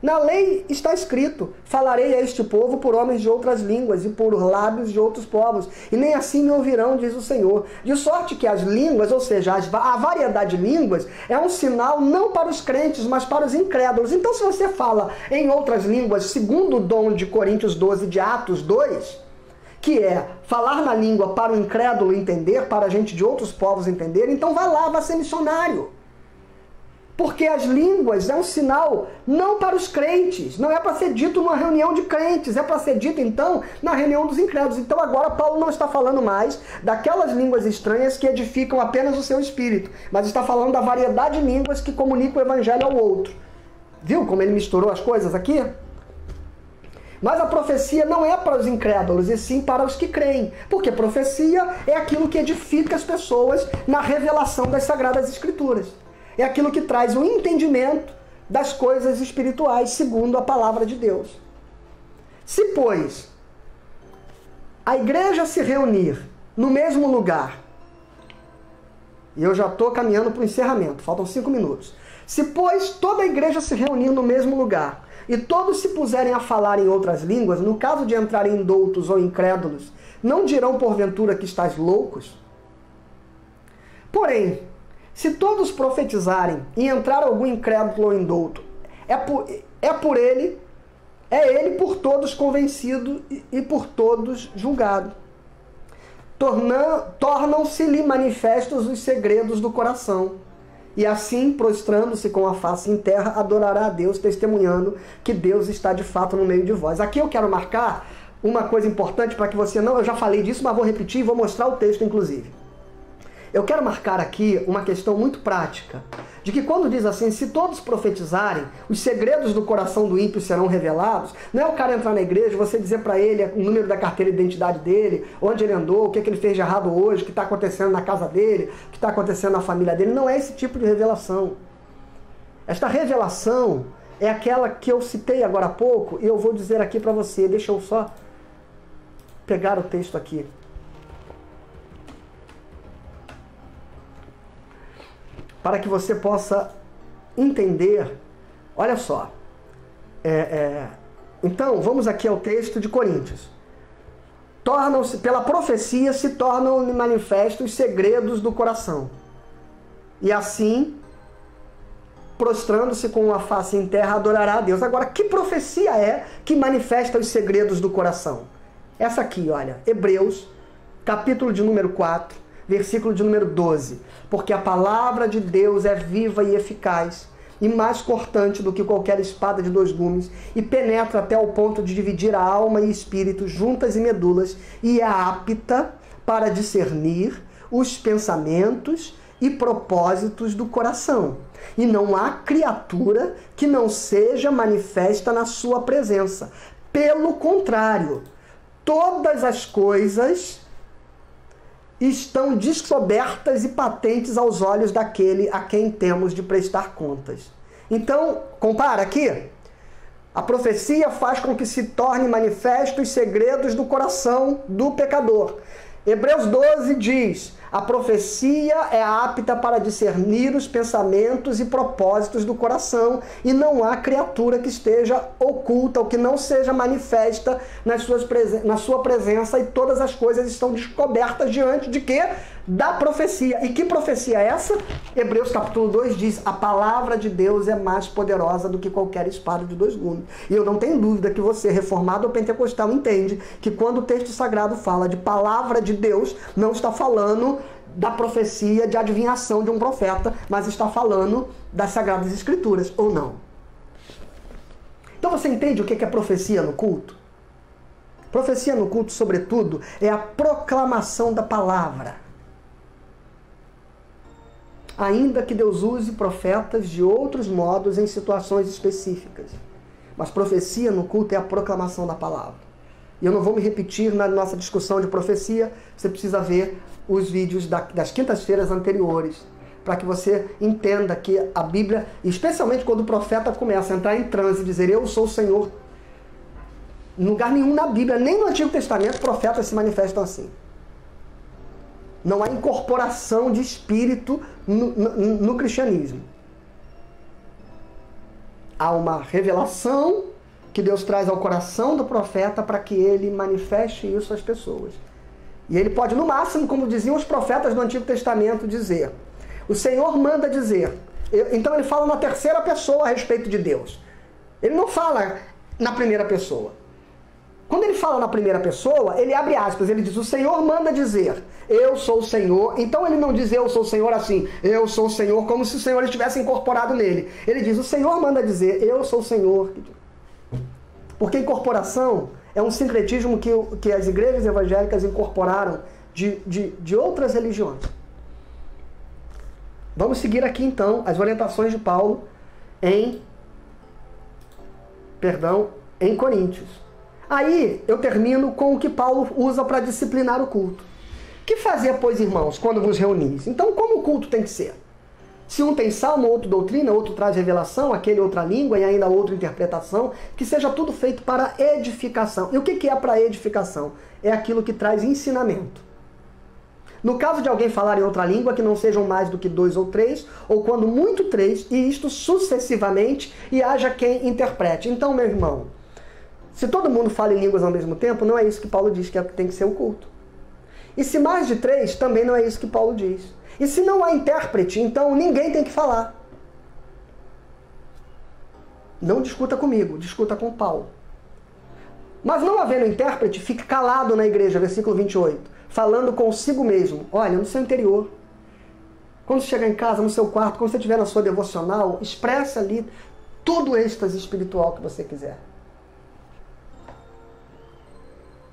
Na lei está escrito, falarei a este povo por homens de outras línguas e por lábios de outros povos, e nem assim me ouvirão, diz o Senhor. De sorte que as línguas, ou seja, a variedade de línguas, é um sinal não para os crentes, mas para os incrédulos. Então se você fala em outras línguas, segundo o dom de Coríntios 12, de Atos 2, que é falar na língua para o incrédulo entender, para a gente de outros povos entender, então vai lá, vai ser missionário. Porque as línguas é um sinal não para os crentes, não é para ser dito numa reunião de crentes, é para ser dito então na reunião dos incrédulos. Então agora Paulo não está falando mais daquelas línguas estranhas que edificam apenas o seu espírito, mas está falando da variedade de línguas que comunicam o evangelho ao outro. Viu como ele misturou as coisas aqui? Mas a profecia não é para os incrédulos, e sim para os que creem. Porque profecia é aquilo que edifica as pessoas na revelação das Sagradas Escrituras. É aquilo que traz o entendimento das coisas espirituais, segundo a palavra de Deus. Se, pois, a igreja se reunir no mesmo lugar, e eu já estou caminhando para o encerramento, faltam 5 minutos. Se, pois, toda a igreja se reunir no mesmo lugar, e todos se puserem a falar em outras línguas, no caso de entrarem indoutos ou incrédulos, não dirão porventura que estás loucos? Porém, se todos profetizarem e entrar algum incrédulo ou indouto, é ele por todos convencido e por todos julgado. Tornam-se-lhe manifestos os segredos do coração. E assim, prostrando-se com a face em terra, adorará a Deus, testemunhando que Deus está de fato no meio de vós. Aqui eu quero marcar uma coisa importante para que você não... Eu já falei disso, mas vou repetir e vou mostrar o texto, inclusive. Eu quero marcar aqui uma questão muito prática, de que quando diz assim, se todos profetizarem, os segredos do coração do ímpio serão revelados, não é o cara entrar na igreja, você dizer para ele o número da carteira de identidade dele, onde ele andou, o que ele fez de errado hoje, o que está acontecendo na casa dele, o que está acontecendo na família dele. Não é esse tipo de revelação. Esta revelação é aquela que eu citei agora há pouco, e eu vou dizer aqui para você, deixa eu só pegar o texto aqui. Para que você possa entender, olha só. Então, vamos aqui ao texto de Coríntios. Pela profecia se tornam manifestos os segredos do coração. E assim, prostrando-se com a face em terra, adorará a Deus. Agora, que profecia é que manifesta os segredos do coração? Essa aqui, olha, Hebreus, capítulo de número 4, versículo de número 12. Porque a palavra de Deus é viva e eficaz, e mais cortante do que qualquer espada de 2 gumes, e penetra até o ponto de dividir a alma e espírito, juntas e medulas, e é apta para discernir os pensamentos e propósitos do coração. E não há criatura que não seja manifesta na sua presença. Pelo contrário, todas as coisas estão descobertas e patentes aos olhos daquele a quem temos de prestar contas. Então, compara aqui. A profecia faz com que se torne manifestos os segredos do coração do pecador. Hebreus 12 diz: a profecia é apta para discernir os pensamentos e propósitos do coração, e não há criatura que esteja oculta ou que não seja manifesta na sua presença, e todas as coisas estão descobertas diante de quê? Da profecia. E que profecia é essa? Hebreus capítulo 2 diz: a palavra de Deus é mais poderosa do que qualquer espada de 2 gumes. E eu não tenho dúvida que você, reformado ou pentecostal, entende que quando o texto sagrado fala de palavra de Deus, não está falando da profecia de adivinhação de um profeta, mas está falando das Sagradas Escrituras, ou não? Então você entende o que é profecia no culto? Profecia no culto, sobretudo, é a proclamação da palavra. Ainda que Deus use profetas de outros modos em situações específicas. Mas profecia no culto é a proclamação da palavra. E eu não vou me repetir na nossa discussão de profecia, você precisa ver os vídeos das quintas-feiras anteriores, para que você entenda que a Bíblia, especialmente quando o profeta começa a entrar em transe e dizer, eu sou o Senhor, em lugar nenhum na Bíblia, nem no Antigo Testamento, profetas se manifestam assim. Não há incorporação de espírito no cristianismo. Há uma revelação que Deus traz ao coração do profeta para que ele manifeste isso às pessoas. E ele pode, no máximo, como diziam os profetas do Antigo Testamento, dizer. O Senhor manda dizer. Então ele fala na terceira pessoa a respeito de Deus. Ele não fala na primeira pessoa. Quando ele fala na primeira pessoa, ele abre aspas, ele diz, o Senhor manda dizer, eu sou o Senhor. Então ele não diz eu sou o Senhor assim, eu sou o Senhor, como se o Senhor estivesse incorporado nele. Ele diz, o Senhor manda dizer, eu sou o Senhor. Porque incorporação é um sincretismo que as igrejas evangélicas incorporaram de outras religiões. Vamos seguir aqui então as orientações de Paulo em Coríntios. Aí eu termino com o que Paulo usa para disciplinar o culto. Que fazer, pois, irmãos, quando vos reunis? Então, como o culto tem que ser? Se um tem salmo, outro doutrina, outro traz revelação, aquele outra língua e ainda outra interpretação, que seja tudo feito para edificação. E o que é para edificação? É aquilo que traz ensinamento. No caso de alguém falar em outra língua, que não sejam mais do que 2 ou 3, ou quando muito 3, e isto sucessivamente, e haja quem interprete. Então, meu irmão, se todo mundo fala em línguas ao mesmo tempo, não é isso que Paulo diz que tem que ser o culto. E se mais de 3, também não é isso que Paulo diz. E se não há intérprete, então ninguém tem que falar. Não discuta comigo, discuta com Paulo. Mas não havendo intérprete, fique calado na igreja, versículo 28, falando consigo mesmo. Olha, no seu interior. Quando você chegar em casa, no seu quarto, quando você estiver na sua devocional, expressa ali todo o êxtase espiritual que você quiser.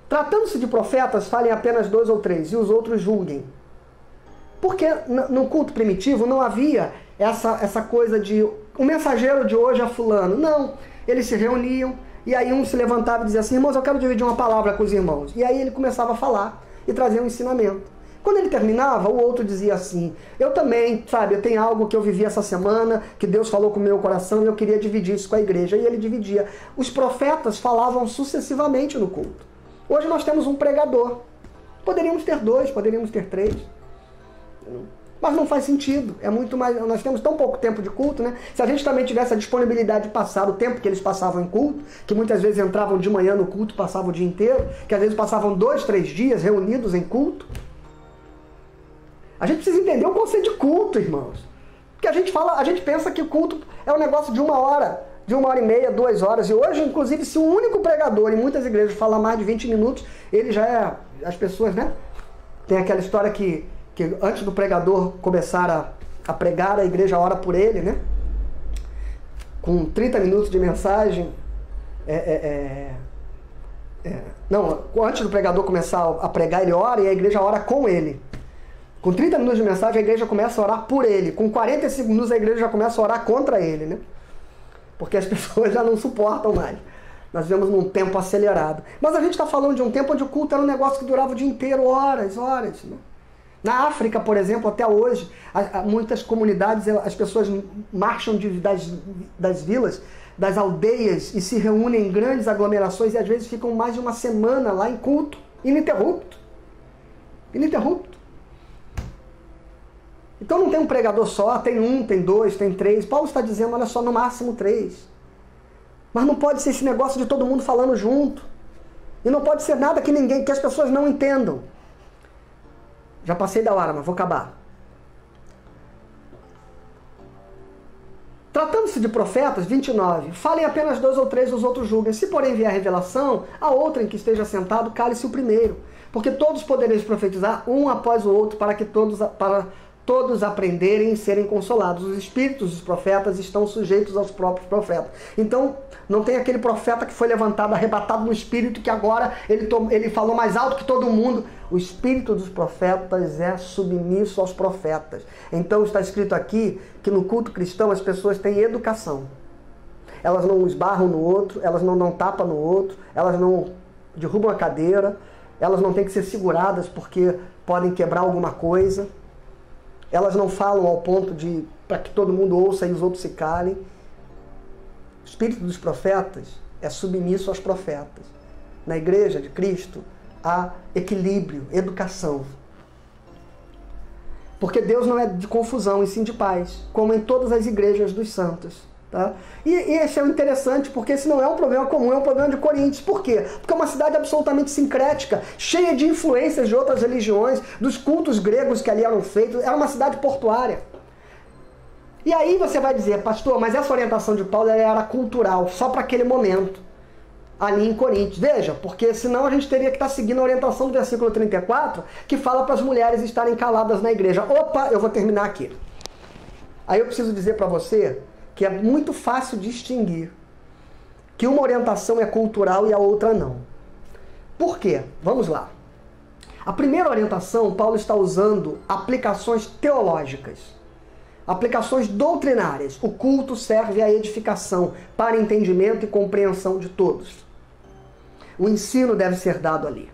Tratando-se de profetas, falem apenas 2 ou 3, e os outros julguem. Porque no culto primitivo não havia essa coisa de o mensageiro de hoje é fulano. Não, eles se reuniam, e aí um se levantava e dizia assim, irmãos, eu quero dividir uma palavra com os irmãos. E aí ele começava a falar e trazer um ensinamento. Quando ele terminava, o outro dizia assim, eu também, sabe, eu tenho algo que eu vivi essa semana, que Deus falou com o meu coração e eu queria dividir isso com a igreja. E ele dividia. Os profetas falavam sucessivamente no culto. Hoje nós temos um pregador. Poderíamos ter 2, poderíamos ter 3. Mas não faz sentido. É muito mais. Nós temos tão pouco tempo de culto, né? Se a gente também tivesse a disponibilidade de passar o tempo que eles passavam em culto, que muitas vezes entravam de manhã no culto, passavam o dia inteiro, que às vezes passavam 2, 3 dias reunidos em culto. A gente precisa entender o conceito de culto, irmãos. Porque a gente pensa que o culto é um negócio de 1 hora. De 1h30, 2 horas. E hoje, inclusive, se o único pregador em muitas igrejas fala mais de 20 minutos, ele já é... As pessoas, né? Tem aquela história que antes do pregador começar a pregar, a igreja ora por ele, né? Com 30 minutos de mensagem. Não, antes do pregador começar a pregar, ele ora e a igreja ora com ele. Com 30 minutos de mensagem, a igreja começa a orar por ele. Com 45 minutos, a igreja já começa a orar contra ele, né? Porque as pessoas já não suportam mais. Nós vivemos num tempo acelerado. Mas a gente está falando de um tempo onde o culto era um negócio que durava o dia inteiro, horas. Né? Na África, por exemplo, até hoje, muitas comunidades, as pessoas marcham das vilas, das aldeias, e se reúnem em grandes aglomerações e às vezes ficam mais de uma semana lá em culto, ininterrupto. Ininterrupto. Então não tem um pregador só, tem 1, tem 2, tem 3. Paulo está dizendo, olha só, no máximo 3. Mas não pode ser esse negócio de todo mundo falando junto. E não pode ser nada que as pessoas não entendam. Já passei da hora, mas vou acabar. Tratando-se de profetas, 29, falem apenas 2 ou 3, os outros julguem. Se porém vier revelação, a outra em que esteja sentado, cale-se o primeiro. Porque todos podereis profetizar um após o outro, para todos aprenderem e serem consolados. Os espíritos dos profetas estão sujeitos aos próprios profetas. Então, não tem aquele profeta que foi levantado, arrebatado no espírito, que agora ele falou mais alto que todo mundo. O espírito dos profetas é submisso aos profetas. Então, está escrito aqui que no culto cristão as pessoas têm educação. Elas não esbarram no outro, elas não dão tapa no outro, elas não derrubam a cadeira, elas não têm que ser seguradas porque podem quebrar alguma coisa. Elas não falam ao ponto de para que todo mundo ouça e os outros se calem. O espírito dos profetas é submisso aos profetas. Na igreja de Cristo há equilíbrio, educação. Porque Deus não é de confusão, e sim de paz, como em todas as igrejas dos santos. Tá? E esse é o interessante, porque esse não é um problema comum, é um problema de Coríntios. Por quê? Porque é uma cidade absolutamente sincrética, cheia de influências de outras religiões, dos cultos gregos que ali eram feitos. Era uma cidade portuária. E aí você vai dizer, pastor, mas essa orientação de Paulo era cultural, só para aquele momento. ali em Coríntios. Veja, porque senão a gente teria que estar seguindo a orientação do versículo 34, que fala para as mulheres estarem caladas na igreja. Opa, eu vou terminar aqui. Aí eu preciso dizer para você que é muito fácil distinguir que uma orientação é cultural e a outra não. Por quê? Vamos lá. A primeira orientação, Paulo está usando aplicações teológicas, aplicações doutrinárias. O culto serve à edificação, para entendimento e compreensão de todos. O ensino deve ser dado ali.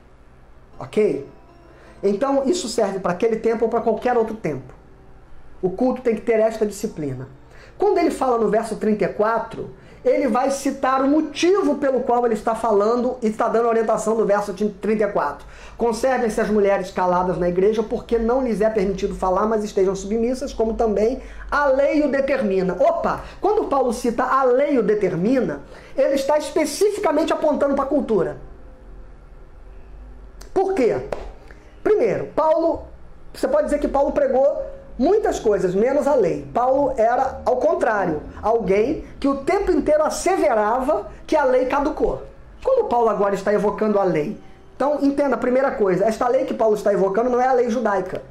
Ok? Então, isso serve para aquele tempo ou para qualquer outro tempo. O culto tem que ter esta disciplina. Quando ele fala no verso 34, ele vai citar o motivo pelo qual ele está falando e está dando a orientação no verso 34. Conservem-se as mulheres caladas na igreja, porque não lhes é permitido falar, mas estejam submissas, como também a lei o determina. Opa! Quando Paulo cita a lei o determina, ele está especificamente apontando para a cultura. Por quê? Primeiro, você pode dizer que Paulo pregou muitas coisas, menos a lei. Paulo era, ao contrário, alguém que o tempo inteiro asseverava que a lei caducou. Como Paulo agora está evocando a lei? Então, entenda a primeira coisa, esta lei que Paulo está evocando não é a lei judaica.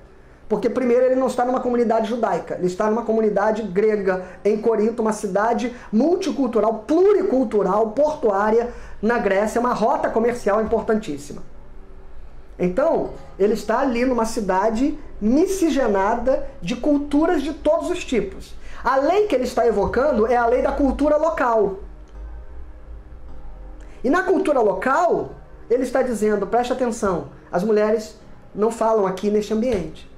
Porque, primeiro, ele não está numa comunidade judaica, ele está numa comunidade grega, em Corinto, uma cidade multicultural, pluricultural, portuária, na Grécia, uma rota comercial importantíssima. Então, ele está ali numa cidade miscigenada de culturas de todos os tipos. A lei que ele está evocando é a lei da cultura local. E na cultura local, ele está dizendo, preste atenção, as mulheres não falam aqui neste ambiente.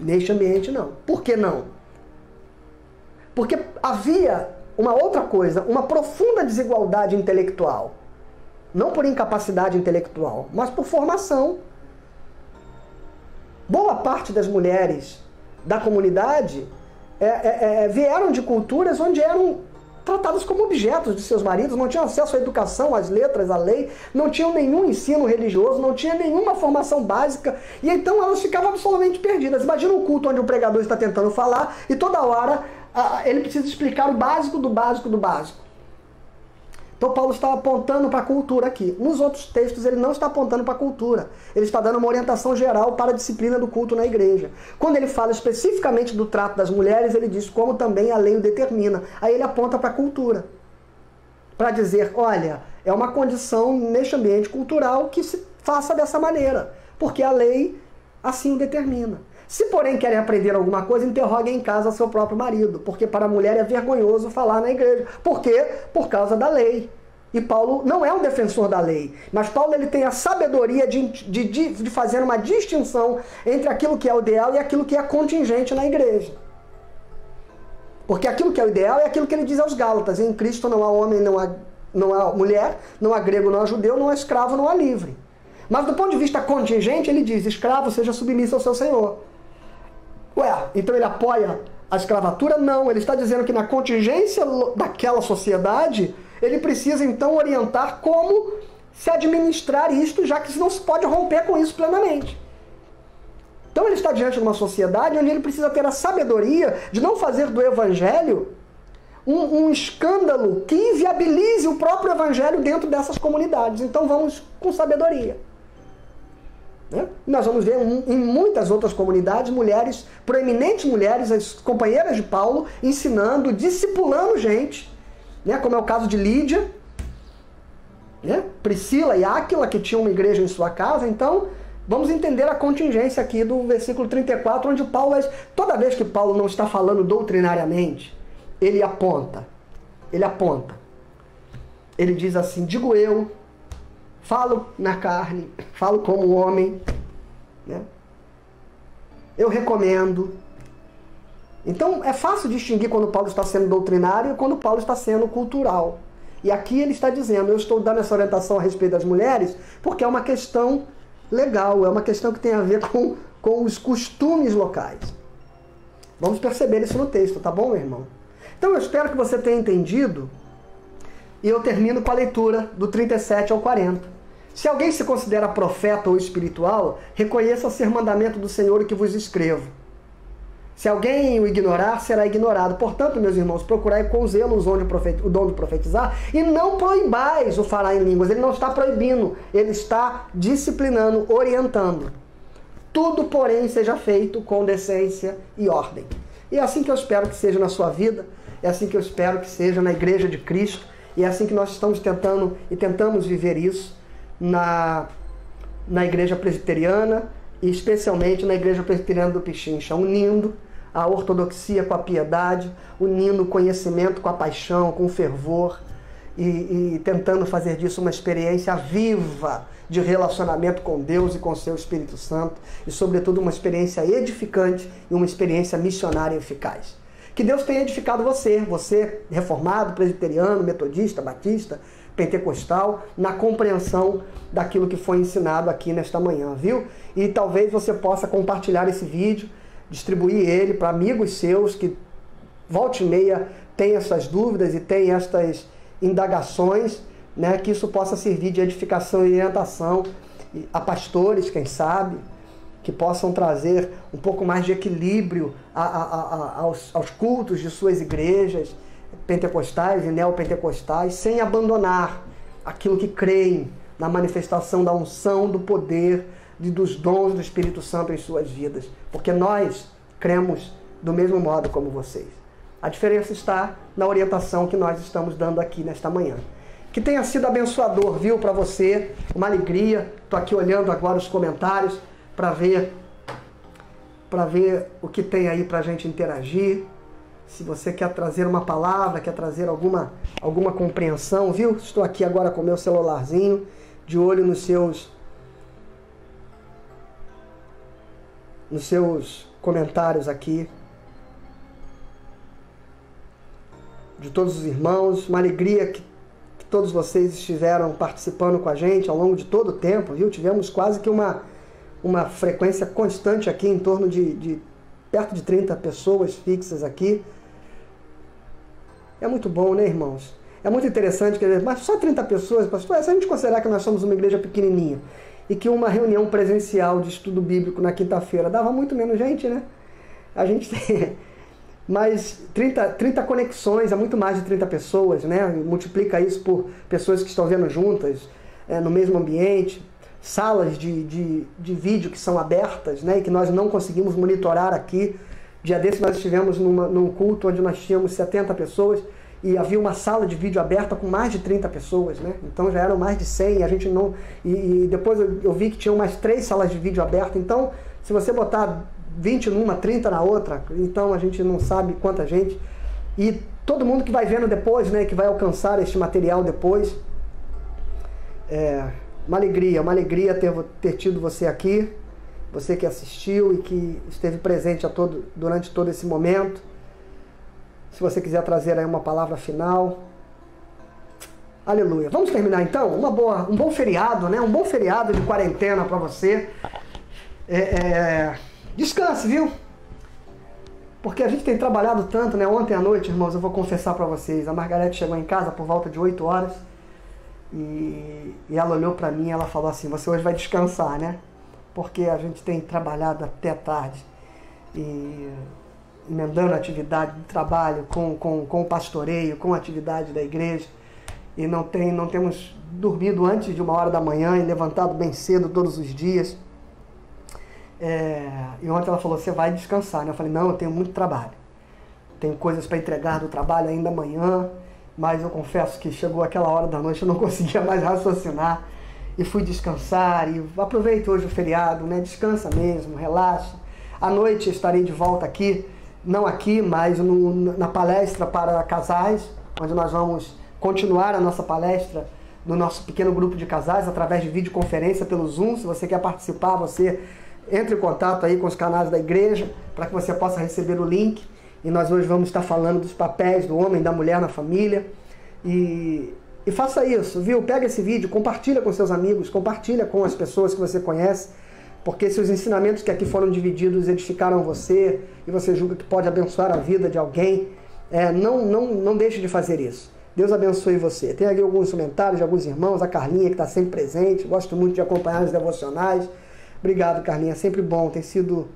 Neste ambiente não. Por que não? Porque havia uma outra coisa, uma profunda desigualdade intelectual. Não por incapacidade intelectual, mas por formação. Boa parte das mulheres da comunidade vieram de culturas onde eram tratadas como objetos de seus maridos, não tinham acesso à educação, às letras, à lei, não tinham nenhum ensino religioso, não tinham nenhuma formação básica, e então elas ficavam absolutamente perdidas. Imagina um culto onde o pregador está tentando falar e toda hora ele precisa explicar o básico do básico do básico. Então Paulo está apontando para a cultura aqui. Nos outros textos ele não está apontando para a cultura. Ele está dando uma orientação geral para a disciplina do culto na igreja. Quando ele fala especificamente do trato das mulheres, ele diz como também a lei o determina. Aí ele aponta para a cultura. Para dizer, olha, é uma condição neste ambiente cultural que se faça dessa maneira. Porque a lei assim o determina. Se, porém, querem aprender alguma coisa, interroguem em casa seu próprio marido, porque para a mulher é vergonhoso falar na igreja. Por quê? Por causa da lei. E Paulo não é um defensor da lei, mas Paulo ele tem a sabedoria de fazer uma distinção entre aquilo que é o ideal e aquilo que é contingente na igreja. Porque aquilo que é o ideal é aquilo que ele diz aos Gálatas: em Cristo não há homem, não há mulher, não há grego, não há judeu, não há escravo, não há livre. Mas do ponto de vista contingente, ele diz: escravo, seja submisso ao seu senhor. Ué, então ele apoia a escravatura? Não, ele está dizendo que na contingência daquela sociedade, ele precisa então orientar como se administrar isto, já que não se pode romper com isso plenamente. Então ele está diante de uma sociedade onde ele precisa ter a sabedoria de não fazer do evangelho um escândalo que inviabilize o próprio evangelho dentro dessas comunidades. Então vamos com sabedoria. Nós vamos ver em muitas outras comunidades, mulheres, proeminentes mulheres, as companheiras de Paulo, ensinando, discipulando gente, como é o caso de Lídia, Priscila e Áquila, que tinham uma igreja em sua casa. Então, vamos entender a contingência aqui do versículo 34, onde Paulo, toda vez que Paulo não está falando doutrinariamente, ele aponta. Ele diz assim: digo eu, falo na carne, falo como homem, eu recomendo. Então é fácil distinguir quando Paulo está sendo doutrinário e quando Paulo está sendo cultural. E aqui ele está dizendo, eu estou dando essa orientação a respeito das mulheres porque é uma questão legal, é uma questão que tem a ver com os costumes locais. Vamos perceber isso no texto, tá bom, meu irmão? Então eu espero que você tenha entendido, e eu termino com a leitura do 37 ao 40. Se alguém se considera profeta ou espiritual, reconheça ser mandamento do Senhor o que vos escrevo. Se alguém o ignorar, será ignorado. Portanto, meus irmãos, procurai com zelo o dom de profetizar e não proibais o falar em línguas. Ele não está proibindo, ele está disciplinando, orientando. Tudo, porém, seja feito com decência e ordem. E é assim que eu espero que seja na sua vida, é assim que eu espero que seja na Igreja de Cristo, e é assim que nós estamos tentamos viver isso na Igreja Presbiteriana, e especialmente na Igreja Presbiteriana do Pichincha, unindo a ortodoxia com a piedade, unindo o conhecimento com a paixão, com o fervor, e tentando fazer disso uma experiência viva de relacionamento com Deus e com o seu Espírito Santo, e sobretudo uma experiência edificante e uma experiência missionária eficaz. Que Deus tenha edificado você reformado, presbiteriano, metodista, batista, pentecostal, na compreensão daquilo que foi ensinado aqui nesta manhã, viu? E talvez você possa compartilhar esse vídeo, distribuir ele para amigos seus que volta e meia têm essas dúvidas e têm estas indagações, né? Que isso possa servir de edificação e orientação a pastores, quem sabe, que possam trazer um pouco mais de equilíbrio aos cultos de suas igrejas pentecostais e neopentecostais, sem abandonar aquilo que creem na manifestação da unção, do poder e dos dons do Espírito Santo em suas vidas. Porque nós cremos do mesmo modo como vocês. A diferença está na orientação que nós estamos dando aqui nesta manhã. Que tenha sido abençoador, viu, para você, uma alegria. Estou aqui olhando agora os comentários para ver o que tem aí para a gente interagir. Se você quer trazer uma palavra, quer trazer alguma compreensão, viu? Estou aqui agora com o meu celularzinho, de olho nos seus comentários aqui. De todos os irmãos, uma alegria que todos vocês estiveram participando com a gente ao longo de todo o tempo, viu? Tivemos quase que uma frequência constante aqui, em torno de perto de 30 pessoas fixas aqui. É muito bom, né, irmãos? É muito interessante, mas só 30 pessoas, pastor, se a gente considerar que nós somos uma igreja pequenininha e que uma reunião presencial de estudo bíblico na quinta-feira dava muito menos gente, né? A gente tem... Mas 30 conexões, é muito mais de 30 pessoas, né? Multiplica isso por pessoas que estão vendo juntas, no mesmo ambiente, salas de vídeo que são abertas, né? E que nós não conseguimos monitorar aqui. Dia desse nós estivemos num culto onde nós tínhamos 70 pessoas e havia uma sala de vídeo aberta com mais de 30 pessoas, né? Então já eram mais de 100 e a gente não... E depois eu vi que tinham mais 3 salas de vídeo abertas. Então, se você botar 20 numa, 30 na outra, então a gente não sabe quanta gente. E todo mundo que vai vendo depois, né, que vai alcançar este material depois. Uma alegria ter tido você aqui, você que assistiu e que esteve presente durante todo esse momento. Se você quiser trazer aí uma palavra final. Aleluia. Vamos terminar então? Um bom feriado, né? Um bom feriado de quarentena para você. Descanse, viu? Porque a gente tem trabalhado tanto, né? Ontem à noite, irmãos, eu vou confessar para vocês, a Margarete chegou em casa por volta de 8 horas e ela olhou para mim e ela falou assim, você hoje vai descansar, né? Porque a gente tem trabalhado até tarde e emendando a atividade do trabalho com o pastoreio, com a atividade da igreja, e não temos dormido antes de 1h da manhã e levantado bem cedo todos os dias. E ontem ela falou, você vai descansar, né? Eu falei, não, eu tenho muito trabalho, tenho coisas para entregar do trabalho ainda amanhã, mas eu confesso que chegou aquela hora da noite, eu não conseguia mais raciocinar e fui descansar. E aproveito hoje o feriado, né? Descansa mesmo, relaxa. À noite estarei de volta aqui, não aqui, mas na palestra para casais, onde nós vamos continuar a nossa palestra no nosso pequeno grupo de casais através de videoconferência pelo Zoom. Se você quer participar, você entre em contato aí com os canais da igreja para que você possa receber o link. E nós hoje vamos estar falando dos papéis do homem e da mulher na família. E faça isso, viu? Pega esse vídeo, compartilha com seus amigos, compartilha com as pessoas que você conhece, porque se os ensinamentos que aqui foram divididos edificaram você e você julga que pode abençoar a vida de alguém, não deixe de fazer isso. Deus abençoe você. Tem aqui alguns comentários de alguns irmãos, a Carlinha que está sempre presente, gosto muito de acompanhar os devocionais. Obrigado, Carlinha, é sempre bom, tem sido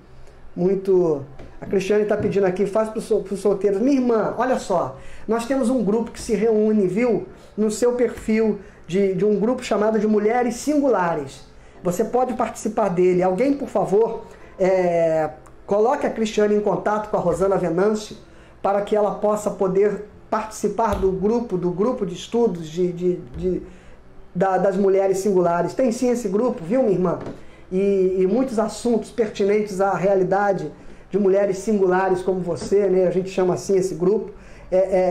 muito... A Cristiane está pedindo aqui, faz para os solteiros. Minha irmã, olha só, nós temos um grupo que se reúne, viu? No seu perfil de um grupo chamado de Mulheres Singulares. Você pode participar dele. Alguém, por favor, coloque a Cristiane em contato com a Rosana Venâncio para que ela possa poder participar do grupo de estudos das Mulheres Singulares. Tem sim esse grupo, viu, minha irmã? E muitos assuntos pertinentes à realidade de mulheres singulares como você, né? A gente chama assim esse grupo,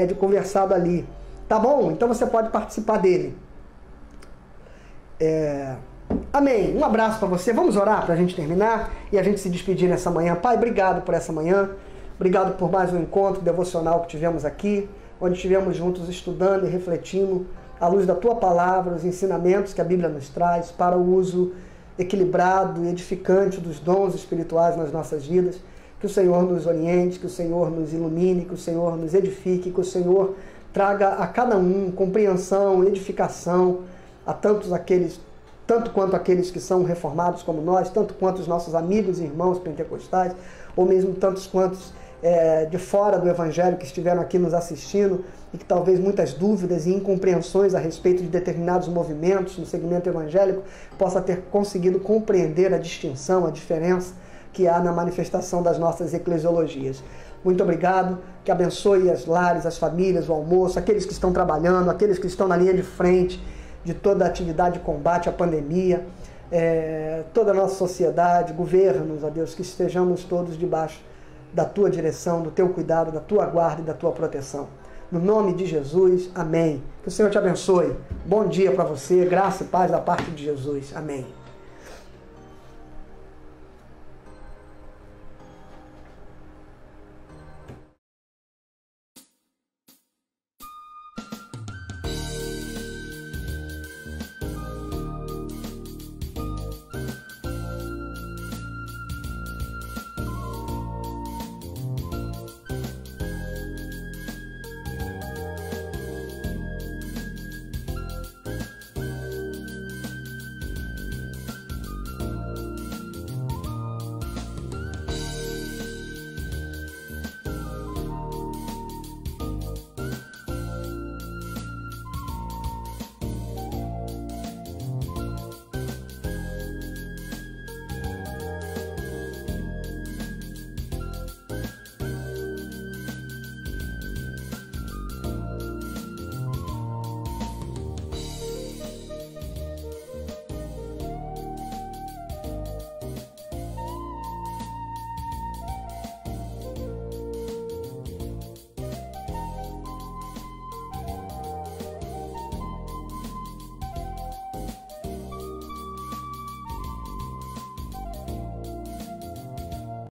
de conversado ali. Tá bom? Então você pode participar dele. Amém. Um abraço para você. Vamos orar para a gente terminar e a gente se despedir nessa manhã. Pai, obrigado por essa manhã. Obrigado por mais um encontro devocional que tivemos aqui, onde estivemos juntos estudando e refletindo à luz da Tua Palavra, os ensinamentos que a Bíblia nos traz para o uso equilibrado e edificante dos dons espirituais nas nossas vidas. Que o Senhor nos oriente, que o Senhor nos ilumine, que o Senhor nos edifique, que o Senhor traga a cada um compreensão, edificação, a tanto quanto aqueles que são reformados como nós, tanto quanto os nossos amigos e irmãos pentecostais, ou mesmo tantos quantos de fora do Evangelho que estiveram aqui nos assistindo e que talvez muitas dúvidas e incompreensões a respeito de determinados movimentos no segmento evangélico possa ter conseguido compreender a distinção, a diferença que há na manifestação das nossas eclesiologias. Muito obrigado, que abençoe as lares, as famílias, o almoço, aqueles que estão trabalhando, aqueles que estão na linha de frente de toda a atividade de combate à pandemia, toda a nossa sociedade, governos, ó Deus, que estejamos todos debaixo da Tua direção, do Teu cuidado, da Tua guarda e da Tua proteção. No nome de Jesus, amém. Que o Senhor te abençoe. Bom dia para você, graça e paz da parte de Jesus. Amém.